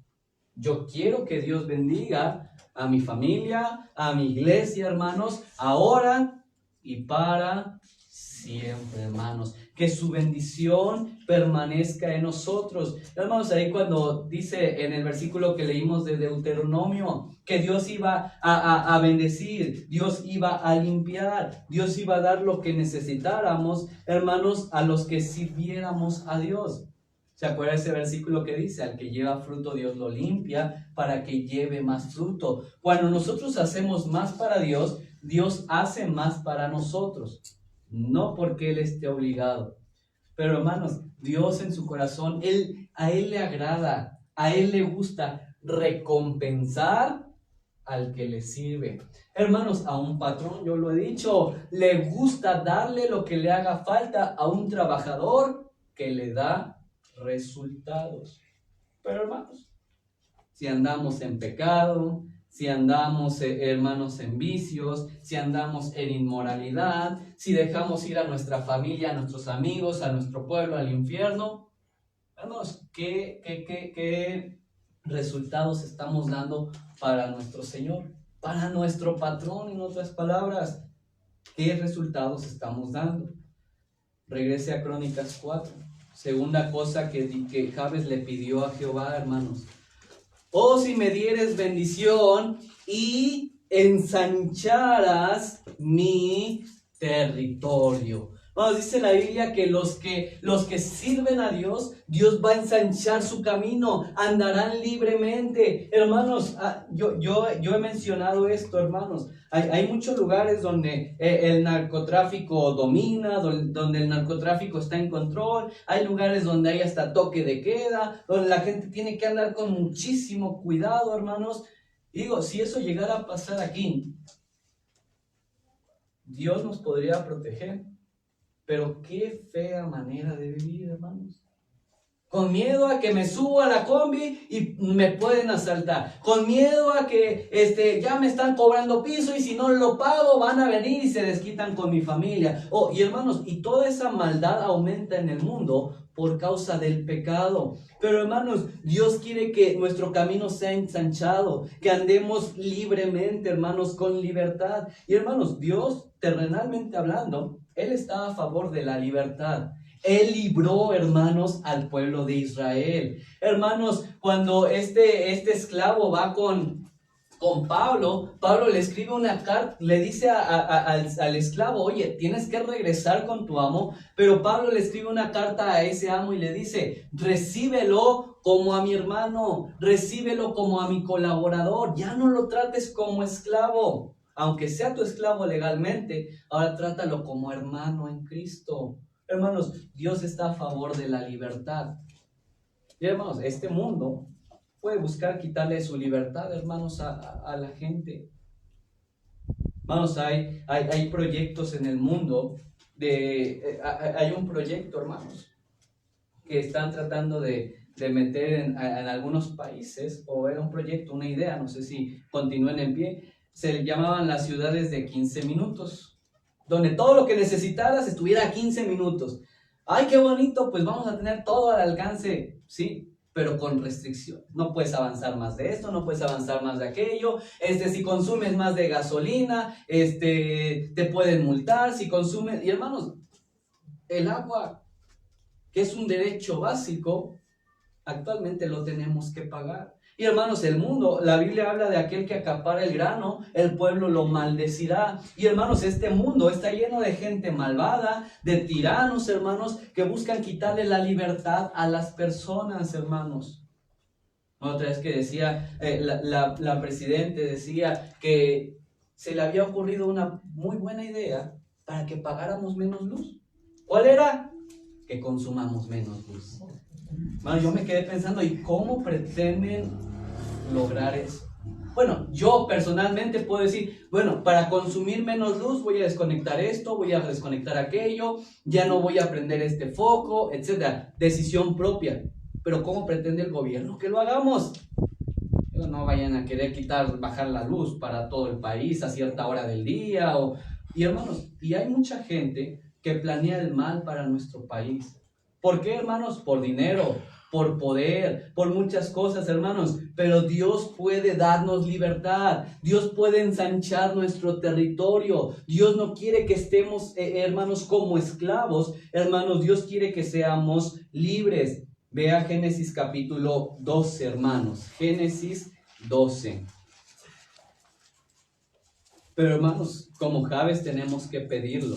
S1: Yo quiero que Dios bendiga a mi familia, a mi iglesia, hermanos, ahora y para siempre, hermanos. Que su bendición permanezca en nosotros. Hermanos, ahí cuando dice en el versículo que leímos de Deuteronomio, que Dios iba a bendecir, Dios iba a limpiar, Dios iba a dar lo que necesitáramos, hermanos, a los que sirviéramos a Dios. ¿Se acuerda ese versículo que dice? Al que lleva fruto, Dios lo limpia para que lleve más fruto. Cuando nosotros hacemos más para Dios, Dios hace más para nosotros. No porque Él esté obligado. Pero hermanos, Dios en su corazón, a Él le agrada, a Él le gusta recompensar al que le sirve. Hermanos, a un patrón, yo lo he dicho, le gusta darle lo que le haga falta a un trabajador que le da resultados. Pero hermanos, si andamos en pecado, si andamos, hermanos, en vicios, si andamos en inmoralidad, si dejamos ir a nuestra familia, a nuestros amigos, a nuestro pueblo, al infierno, hermanos, ¿qué resultados estamos dando para nuestro Señor? Para nuestro patrón, en otras palabras, ¿qué resultados estamos dando? Regrese a Crónicas 4. Segunda cosa que Jabes le pidió a Jehová, hermanos. Oh, si me dieres bendición y ensancharas mi territorio. Vamos, dice la Biblia que los que sirven a Dios, Dios va a ensanchar su camino, andarán libremente. Hermanos, yo he mencionado esto, hermanos. Hay muchos lugares donde el narcotráfico domina, donde el narcotráfico está en control. Hay lugares donde hay hasta toque de queda, donde la gente tiene que andar con muchísimo cuidado, hermanos. Digo, si eso llegara a pasar aquí, Dios nos podría proteger. Pero qué fea manera de vivir, hermanos. Con miedo a que me suba a la combi y me pueden asaltar. Con miedo a que ya me están cobrando piso y si no lo pago van a venir y se desquitan con mi familia. Y hermanos, y toda esa maldad aumenta en el mundo por causa del pecado. Pero hermanos, Dios quiere que nuestro camino sea ensanchado, que andemos libremente, hermanos, con libertad. Y hermanos, Dios, terrenalmente hablando, Él está a favor de la libertad. Él libró, hermanos, al pueblo de Israel. Hermanos, cuando este esclavo va con Pablo le escribe una carta, le dice al esclavo, oye, tienes que regresar con tu amo, pero Pablo le escribe una carta a ese amo y le dice, recíbelo como a mi hermano, recíbelo como a mi colaborador, ya no lo trates como esclavo, aunque sea tu esclavo legalmente, ahora trátalo como hermano en Cristo. Hermanos, Dios está a favor de la libertad. Y hermanos, este mundo puede buscar quitarle su libertad, hermanos, a la gente. Hermanos, hay proyectos en el mundo, hay un proyecto, hermanos, que están tratando de meter en algunos países, o era un proyecto, una idea, no sé si continúen en pie, se le llamaban las ciudades de 15 minutos. Donde todo lo que necesitaras estuviera a 15 minutos. ¡Ay, qué bonito! Pues vamos a tener todo al alcance, ¿sí? Pero con restricción. No puedes avanzar más de esto, no puedes avanzar más de aquello. Si consumes más de gasolina, te pueden multar. Si consumes... Y hermanos, el agua, que es un derecho básico, actualmente lo tenemos que pagar. Y hermanos, el mundo, la Biblia habla de aquel que acapara el grano, el pueblo lo maldecirá. Y hermanos, este mundo está lleno de gente malvada, de tiranos, hermanos, que buscan quitarle la libertad a las personas, hermanos. Otra vez que decía, la presidente decía que se le había ocurrido una muy buena idea para que pagáramos menos luz. ¿Cuál era? Que consumamos menos luz. Bueno, yo me quedé pensando, ¿y cómo pretenden lograr eso? Bueno, yo personalmente puedo decir, bueno, para consumir menos luz voy a desconectar esto, voy a desconectar aquello, ya no voy a prender este foco, etcétera. Decisión propia. Pero ¿cómo pretende el gobierno que lo hagamos? No vayan a querer bajar la luz para todo el país a cierta hora del día. Y hermanos, y hay mucha gente que planea el mal para nuestro país. ¿Por qué, hermanos? Por dinero, por poder, por muchas cosas, hermanos. Pero Dios puede darnos libertad. Dios puede ensanchar nuestro territorio. Dios no quiere que estemos, hermanos, como esclavos. Hermanos, Dios quiere que seamos libres. Vea Génesis capítulo 12, hermanos. Génesis 12. Pero, hermanos, como Jabes tenemos que pedirlo.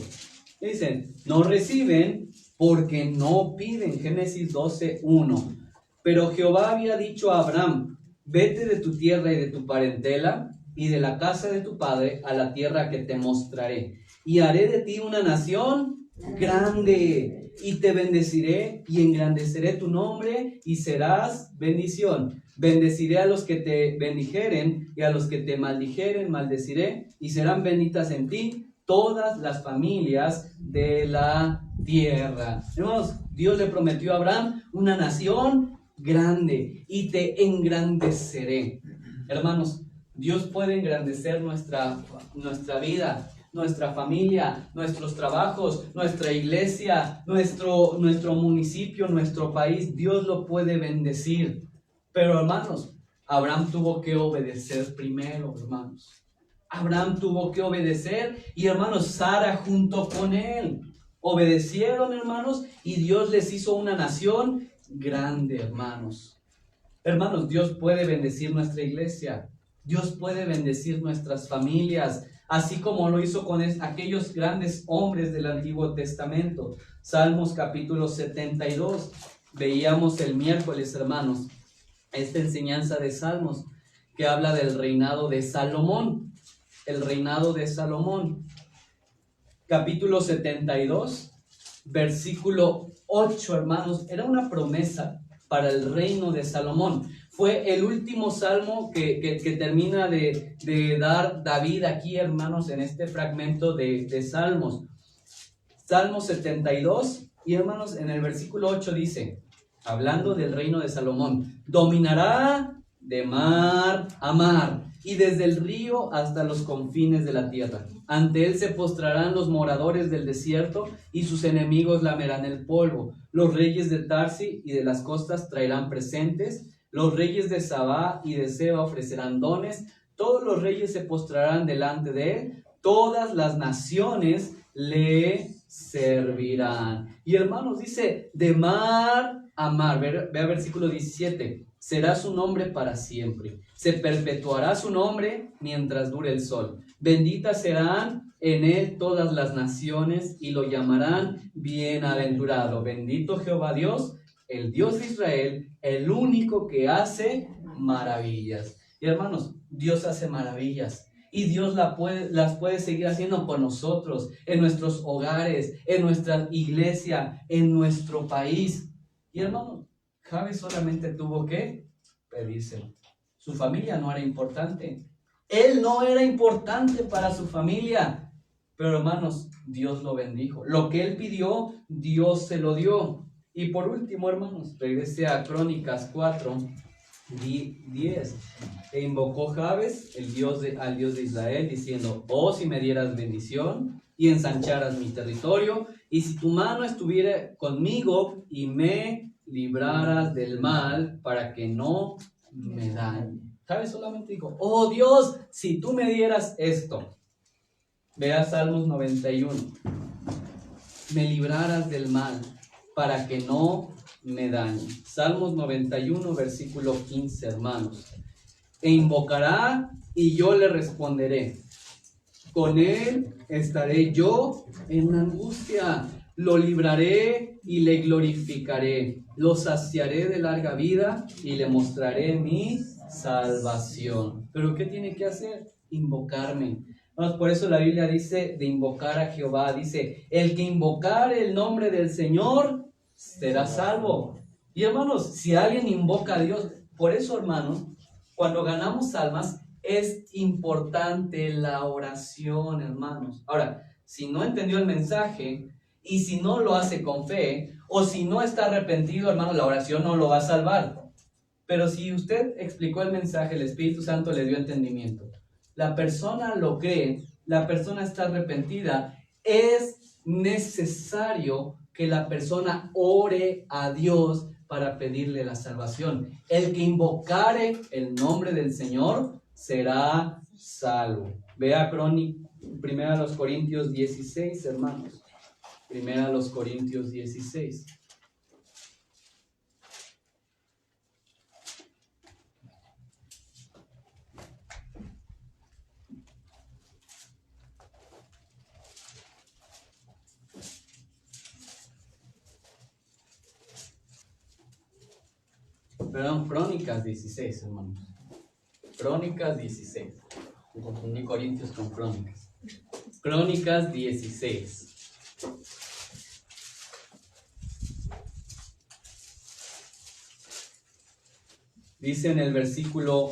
S1: Dicen, no reciben porque no piden. Génesis 12:1. Pero Jehová había dicho a Abraham, vete de tu tierra y de tu parentela y de la casa de tu padre a la tierra que te mostraré. Y haré de ti una nación grande y te bendeciré y engrandeceré tu nombre y serás bendición. Bendeciré a los que te bendijeren y a los que te maldijeren maldeciré y serán benditas en ti todas las familias de la tierra. Hermanos, Dios le prometió a Abraham una nación grande y te engrandeceré. Hermanos, Dios puede engrandecer nuestra vida, nuestra familia, nuestros trabajos, nuestra iglesia, nuestro municipio, nuestro país. Dios lo puede bendecir. Pero hermanos, Abraham tuvo que obedecer primero, hermanos. Abraham tuvo que obedecer y hermanos, Sara junto con él obedecieron, hermanos, y Dios les hizo una nación grande, hermanos. Hermanos, Dios puede bendecir nuestra iglesia. Dios puede bendecir nuestras familias, así como lo hizo con aquellos grandes hombres del Antiguo Testamento. Salmos capítulo 72. Veíamos el miércoles, hermanos, esta enseñanza de Salmos que habla del reinado de Salomón. El reinado de Salomón. Capítulo 72, versículo 8, hermanos. Era una promesa para el reino de Salomón. Fue el último salmo que termina de dar David aquí, hermanos, en este fragmento de Salmos. Salmo 72, y hermanos, en el versículo 8 dice, hablando del reino de Salomón, dominará de mar a mar, y desde el río hasta los confines de la tierra. Ante él se postrarán los moradores del desierto, y sus enemigos lamerán el polvo. Los reyes de Tarsi y de las costas traerán presentes, los reyes de Sabá y de Seba ofrecerán dones, todos los reyes se postrarán delante de él, todas las naciones le servirán. Y hermanos, dice, de mar a mar, vea versículo 17, será su nombre para siempre, se perpetuará su nombre mientras dure el sol. Benditas serán en él todas las naciones y lo llamarán bienaventurado. Bendito Jehová Dios, el Dios de Israel, el único que hace maravillas. Y hermanos, Dios hace maravillas. Y Dios las puede seguir haciendo por nosotros, en nuestros hogares, en nuestra iglesia, en nuestro país. Y hermano, Jabes solamente tuvo que pedírselo. Su familia no era importante. Él no era importante para su familia. Pero hermanos, Dios lo bendijo. Lo que él pidió, Dios se lo dio. Y por último, hermanos, regrese a Crónicas 4, 10. E invocó Jabes al Dios de Israel, diciendo, oh, si me dieras bendición y ensancharas mi territorio, y si tu mano estuviera conmigo y me libraras del mal para que no me dañe. Jabes solamente dijo, oh Dios, si tú me dieras esto. Vea Salmos 91. Me libraras del mal para que no me dañe. Salmos 91, versículo 15, hermanos. E invocará y yo le responderé. Con él estaré yo en angustia. Lo libraré y le glorificaré. Lo saciaré de larga vida y le mostraré mi salvación. ¿Pero qué tiene que hacer? Invocarme. Por eso la Biblia dice de invocar a Jehová. Dice, el que invocare el nombre del Señor será salvo. Y hermanos, si alguien invoca a Dios, por eso hermanos, cuando ganamos almas, es importante la oración, hermanos. Ahora, si no entendió el mensaje, y si no lo hace con fe, o si no está arrepentido, hermanos, la oración no lo va a salvar. Pero si usted explicó el mensaje, el Espíritu Santo le dio entendimiento, la persona lo cree, la persona está arrepentida, es necesario que la persona ore a Dios para pedirle la salvación. El que invocare el nombre del Señor será salvo. Vea Primera a los Corintios 16, hermanos. Primera a los Corintios 16. Perdón, Crónicas 16, hermanos. Crónicas 16. Me confundí Corintios con Crónicas. Crónicas 16. Dice en el versículo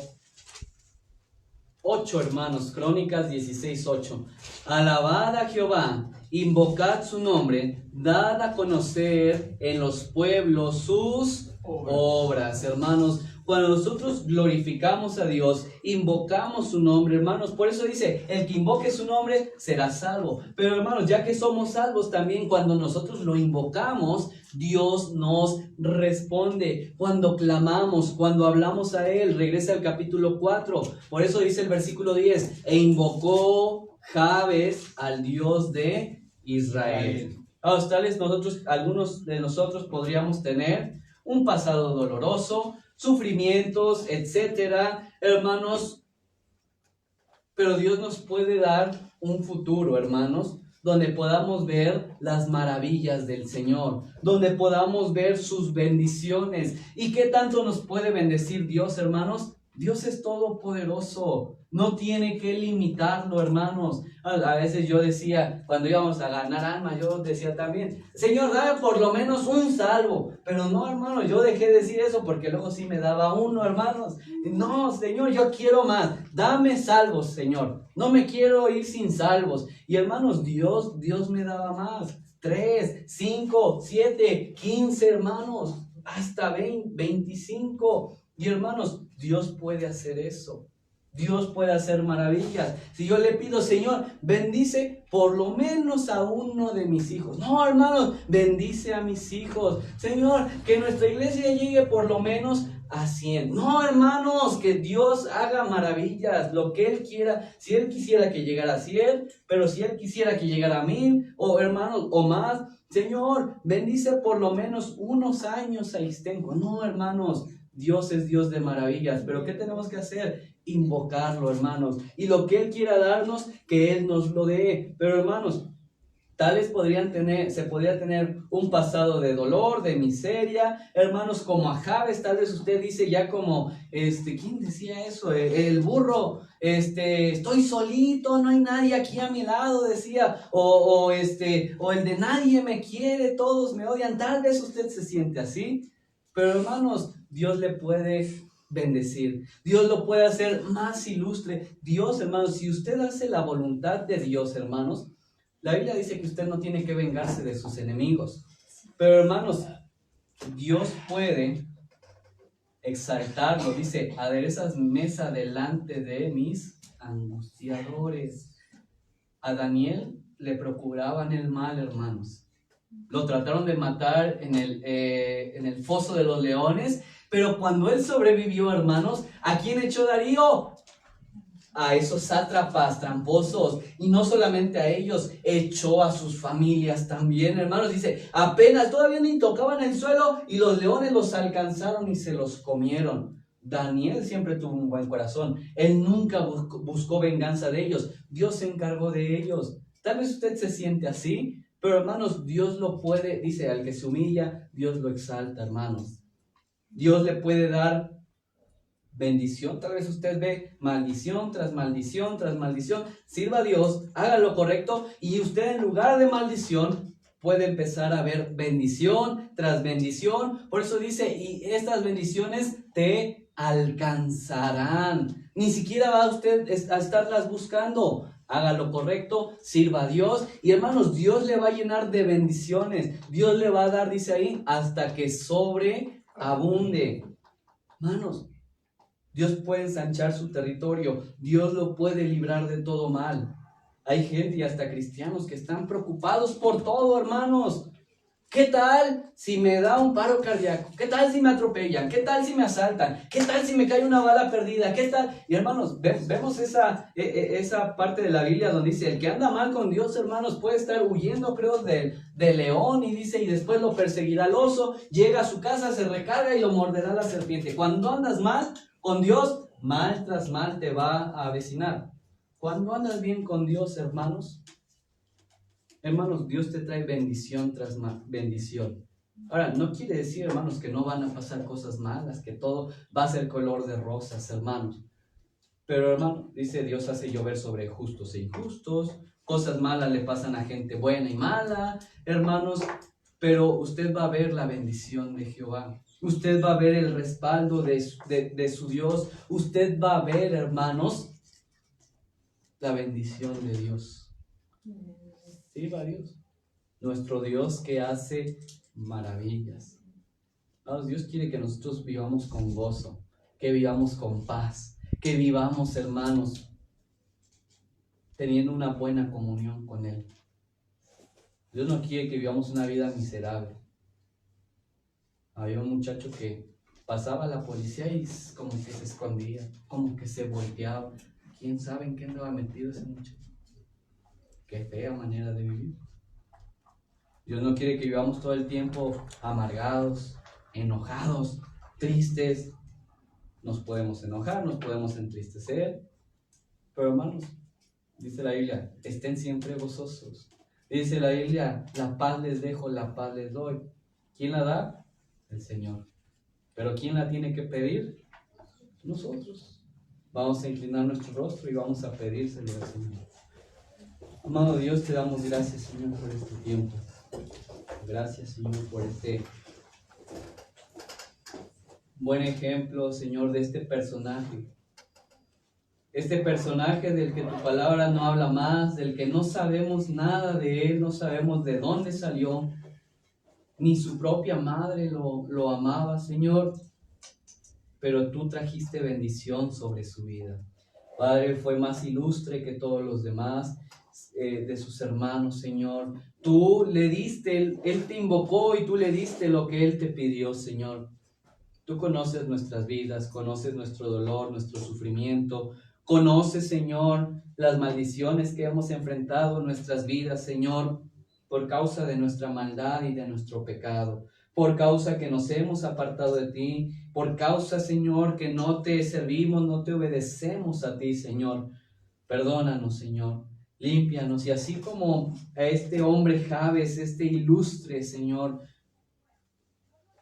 S1: 8, hermanos, Crónicas 16, 8. Alabad a Jehová, invocad su nombre, dad a conocer en los pueblos sus obras, hermanos. Cuando nosotros glorificamos a Dios, invocamos su nombre, hermanos. Por eso dice, el que invoque su nombre será salvo. Pero hermanos, ya que somos salvos también, cuando nosotros lo invocamos, Dios nos responde. Cuando clamamos, cuando hablamos a Él, regresa al capítulo 4. Por eso dice el versículo 10, e invocó Jabes al Dios de Israel. Algunos de nosotros podríamos tener un pasado doloroso, sufrimientos, etcétera, hermanos, pero Dios nos puede dar un futuro, hermanos, donde podamos ver las maravillas del Señor, donde podamos ver sus bendiciones. ¿Y qué tanto nos puede bendecir Dios, hermanos? Dios es todopoderoso. No tiene que limitarlo, hermanos. A veces yo decía, cuando íbamos a ganar alma, yo decía también, Señor, dame por lo menos un salvo. Pero no, hermano, yo dejé de decir eso porque luego sí me daba uno, hermanos. No, Señor, yo quiero más. Dame salvos, Señor. No me quiero ir sin salvos. Y hermanos, Dios me daba más. 3, 5, 7, 15, hermanos. Hasta 20, 25. Y hermanos, Dios puede hacer eso. Dios puede hacer maravillas. Si yo le pido, Señor, bendice por lo menos a uno de mis hijos. No, hermanos, bendice a mis hijos. Señor, que nuestra iglesia llegue por lo menos a 100. No, hermanos, que Dios haga maravillas, lo que Él quiera. Si Él quisiera que llegara a 100, pero si Él quisiera que llegara a 1000, o hermanos, o más, Señor, bendice por lo menos unos años a Ixtenco. No, hermanos, Dios es Dios de maravillas, pero ¿qué tenemos que hacer? Invocarlo, hermanos, y lo que Él quiera darnos, que Él nos lo dé. Pero hermanos, tal vez se podría tener un pasado de dolor, de miseria, hermanos, como a Jabes. Tal vez usted dice ya como, ¿quién decía eso? El burro, estoy solito, no hay nadie aquí a mi lado, decía, o el de nadie me quiere, todos me odian. Tal vez usted se siente así, pero hermanos, Dios le puede bendecir. Dios lo puede hacer más ilustre. Dios, hermanos, si usted hace la voluntad de Dios, hermanos, la Biblia dice que usted no tiene que vengarse de sus enemigos. Pero, hermanos, Dios puede exaltarlo. Dice, aderezas mesa delante de mis angustiadores. A Daniel le procuraban el mal, hermanos. Lo trataron de matar en el foso de los leones, pero cuando él sobrevivió, hermanos, ¿a quién echó Darío? A esos sátrapas tramposos, y no solamente a ellos, echó a sus familias también, hermanos. Dice, apenas todavía ni tocaban el suelo y los leones los alcanzaron y se los comieron. Daniel siempre tuvo un buen corazón. Él nunca buscó venganza de ellos. Dios se encargó de ellos. Tal vez usted se siente así, pero hermanos, Dios lo puede, dice, al que se humilla, Dios lo exalta, hermanos. Dios le puede dar bendición. Tal vez usted ve maldición tras maldición tras maldición. Sirva a Dios, haga lo correcto, y usted en lugar de maldición puede empezar a ver bendición tras bendición. Por eso dice, y estas bendiciones te alcanzarán. Ni siquiera va usted a estarlas buscando. Haga lo correcto, sirva a Dios, y hermanos, Dios le va a llenar de bendiciones. Dios le va a dar, dice ahí, hasta que sobreabunde. Hermanos, Dios puede ensanchar su territorio. Dios lo puede librar de todo mal. Hay gente y hasta cristianos que están preocupados por todo, hermanos. ¿Qué tal si me da un paro cardíaco? ¿Qué tal si me atropellan? ¿Qué tal si me asaltan? ¿Qué tal si me cae una bala perdida? ¿Qué tal? Y hermanos, vemos esa parte de la Biblia donde dice, el que anda mal con Dios, hermanos, puede estar huyendo, creo, del león, y dice, y después lo perseguirá el oso, llega a su casa, se recarga y lo morderá la serpiente. Cuando andas mal con Dios, mal tras mal te va a avecinar. Cuando andas bien con Dios, hermanos, Dios te trae bendición tras bendición. Ahora, no quiere decir, hermanos, que no van a pasar cosas malas, que todo va a ser color de rosas, hermanos. Pero, hermano, dice, Dios hace llover sobre justos e injustos, cosas malas le pasan a gente buena y mala, hermanos, pero usted va a ver la bendición de Jehová. Usted va a ver el respaldo de su Dios. Usted va a ver, hermanos, la bendición de Dios. Sirva a Dios, nuestro Dios que hace maravillas. Dios quiere que nosotros vivamos con gozo, que vivamos con paz, que vivamos, hermanos, teniendo una buena comunión con Él. Dios no quiere que vivamos una vida miserable. Había un muchacho que pasaba a la policía y como que se escondía, como que se volteaba. ¿Quién sabe en qué andaba metido ese muchacho? Qué fea manera de vivir. Dios no quiere que vivamos todo el tiempo amargados, enojados, tristes. Nos podemos enojar, nos podemos entristecer. Pero hermanos, dice la Biblia, estén siempre gozosos. Dice la Biblia, la paz les dejo, la paz les doy. ¿Quién la da? El Señor. ¿Pero quién la tiene que pedir? nosotros. Vamos a inclinar nuestro rostro y vamos a pedírselo al Señor. Amado Dios, te damos gracias, Señor, por este tiempo. Gracias, Señor, por este buen ejemplo, Señor, de este personaje. Este personaje del que tu palabra no habla más, del que no sabemos nada de él, no sabemos de dónde salió, ni su propia madre lo amaba, Señor, pero tú trajiste bendición sobre su vida. Padre, fue más ilustre que todos los demás de sus hermanos, Señor. Tú le diste, él te invocó y tú le diste lo que él te pidió, Señor. Tú conoces nuestras vidas, conoces nuestro dolor, nuestro sufrimiento. Conoces, Señor, las maldiciones que hemos enfrentado en nuestras vidas, Señor, por causa de nuestra maldad y de nuestro pecado. Por causa que nos hemos apartado de ti. Por causa, Señor, que no te servimos, no te obedecemos a ti, Señor. Perdónanos, Señor. Límpianos. Y así como a este hombre Jabes, este ilustre, Señor,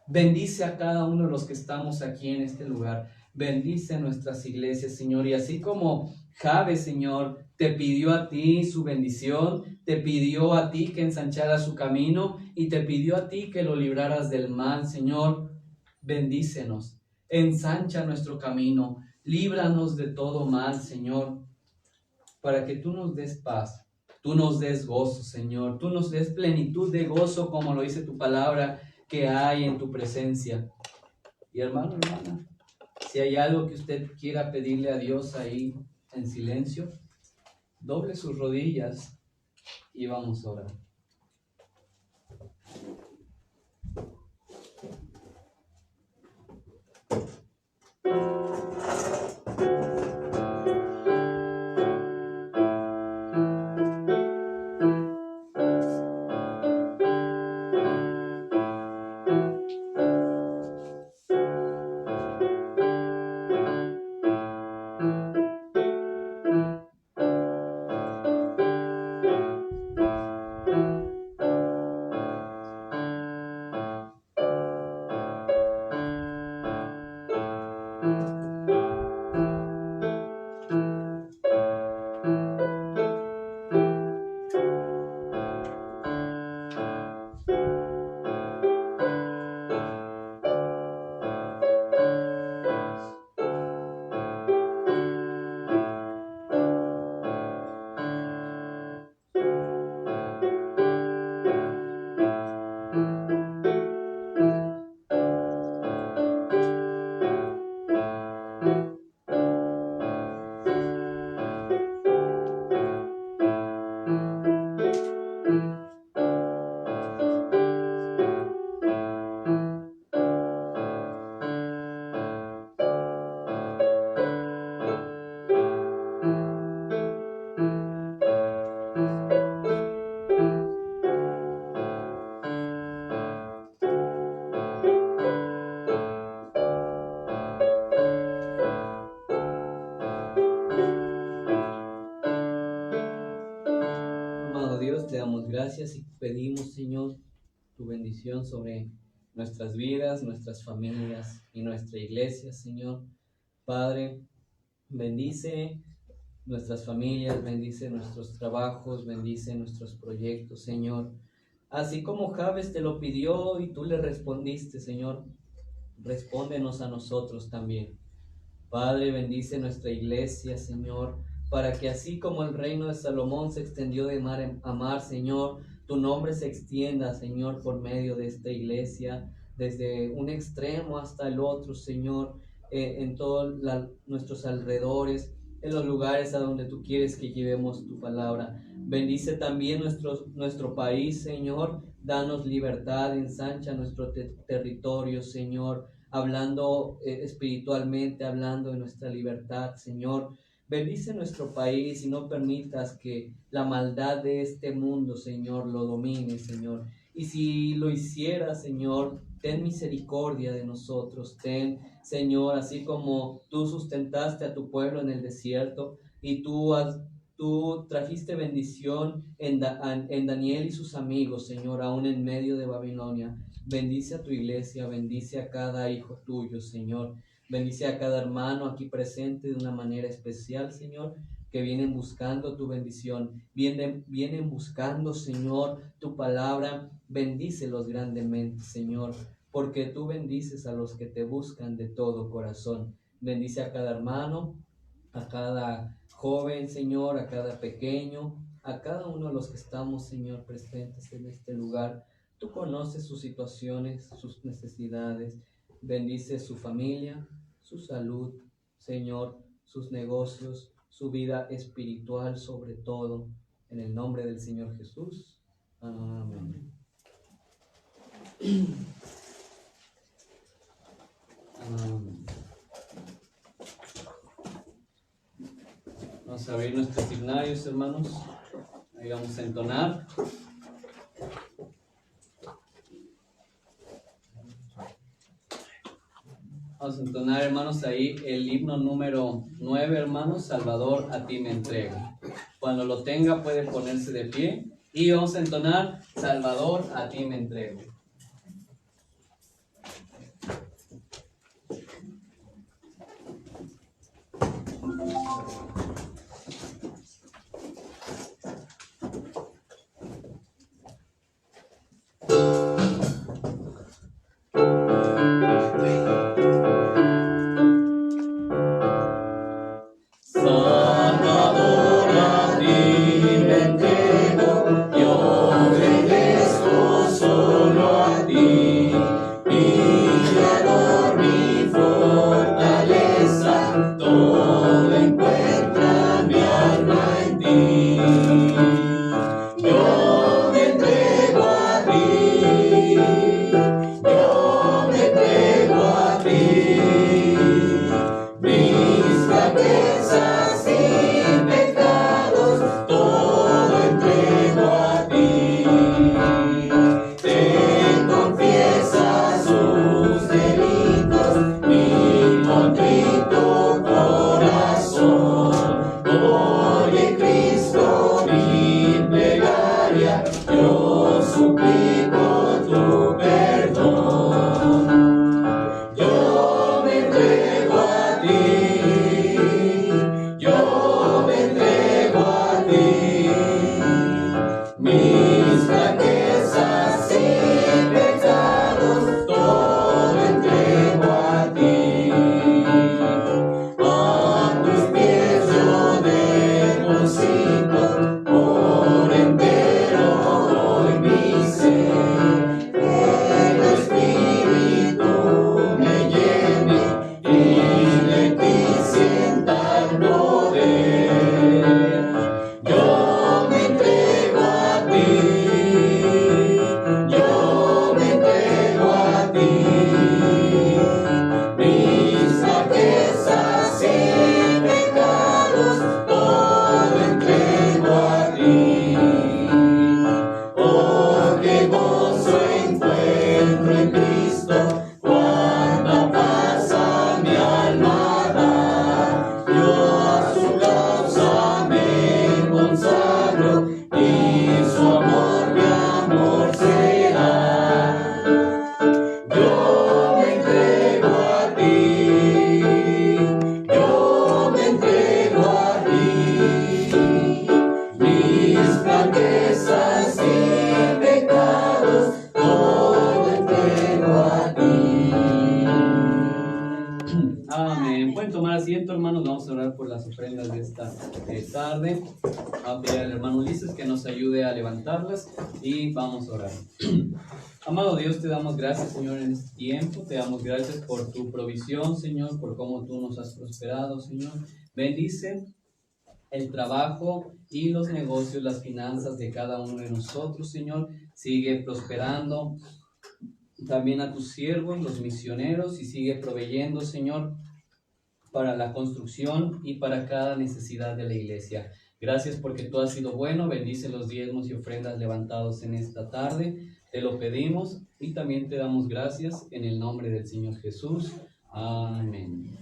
S1: bendice a cada uno de los que estamos aquí en este lugar. Bendice nuestras iglesias, Señor. Y así como Jabes, Señor, te pidió a ti su bendición, te pidió a ti que ensancharas su camino y te pidió a ti que lo libraras del mal, Señor, bendícenos. Ensancha nuestro camino. Líbranos de todo mal, Señor, para que tú nos des paz. Tú nos des gozo, Señor. Tú nos des plenitud de gozo, como lo dice tu palabra, que hay en tu presencia. Y hermano, hermana, si hay algo que usted quiera pedirle a Dios ahí en silencio, doble sus rodillas y vamos a orar. Amado Dios, te damos gracias y pedimos, Señor, tu bendición sobre nuestras vidas, nuestras familias y nuestra iglesia, Señor. Padre, bendice nuestras familias, bendice nuestros trabajos, bendice nuestros proyectos, Señor. Así como Jabes te lo pidió y tú le respondiste, Señor, respóndenos a nosotros también. Padre, bendice nuestra iglesia, Señor, para que así como el reino de Salomón se extendió de mar a mar, Señor, tu nombre se extienda, Señor, por medio de esta iglesia, desde un extremo hasta el otro, Señor, en todos nuestros alrededores, en los lugares a donde tú quieres que llevemos tu palabra. Bendice también nuestro país, Señor, danos libertad, ensancha nuestro territorio, Señor, hablando espiritualmente, hablando de nuestra libertad, Señor. Bendice nuestro país y no permitas que la maldad de este mundo, Señor, lo domine, Señor. Y si lo hiciera, Señor, ten misericordia de nosotros. Ten, Señor, así como tú sustentaste a tu pueblo en el desierto y tú trajiste bendición en Daniel y sus amigos, Señor, aún en medio de Babilonia. Bendice a tu iglesia, bendice a cada hijo tuyo, Señor.
S2: Bendice a cada hermano aquí presente de una manera especial, Señor, que vienen buscando tu bendición, vienen buscando, Señor, tu palabra. Bendícelos grandemente, Señor, porque tú bendices a los que te buscan de todo corazón. Bendice a cada hermano, a cada joven, Señor, a cada pequeño, a cada uno de los que estamos, Señor, presentes en este lugar. Tú conoces sus situaciones, sus necesidades. Bendice su familia, su salud, Señor, sus negocios, su vida espiritual sobre todo. En el nombre del Señor Jesús. Amén. Amén. Vamos a abrir nuestros signarios, hermanos. Ahí vamos a entonar. Vamos a entonar, hermanos, ahí el himno número 9, hermanos. Salvador, a ti me entrego. Cuando lo tenga puede ponerse de pie. Y vamos a entonar, Salvador, a ti me entrego. Tarde. Vamos a pedir al hermano Ulises que nos ayude a levantarlas y vamos a orar. Amado Dios, te damos gracias, Señor, en este tiempo. Te damos gracias por tu provisión, Señor, por cómo tú nos has prosperado, Señor. Bendice el trabajo y los negocios, las finanzas de cada uno de nosotros, Señor. Sigue prosperando también a tus siervos, los misioneros, y sigue proveyendo, Señor, para la construcción y para cada necesidad de la iglesia. Gracias porque tú has sido bueno. Bendice los diezmos y ofrendas levantados en esta tarde. Te lo pedimos y también te damos gracias en el nombre del Señor Jesús. Amén.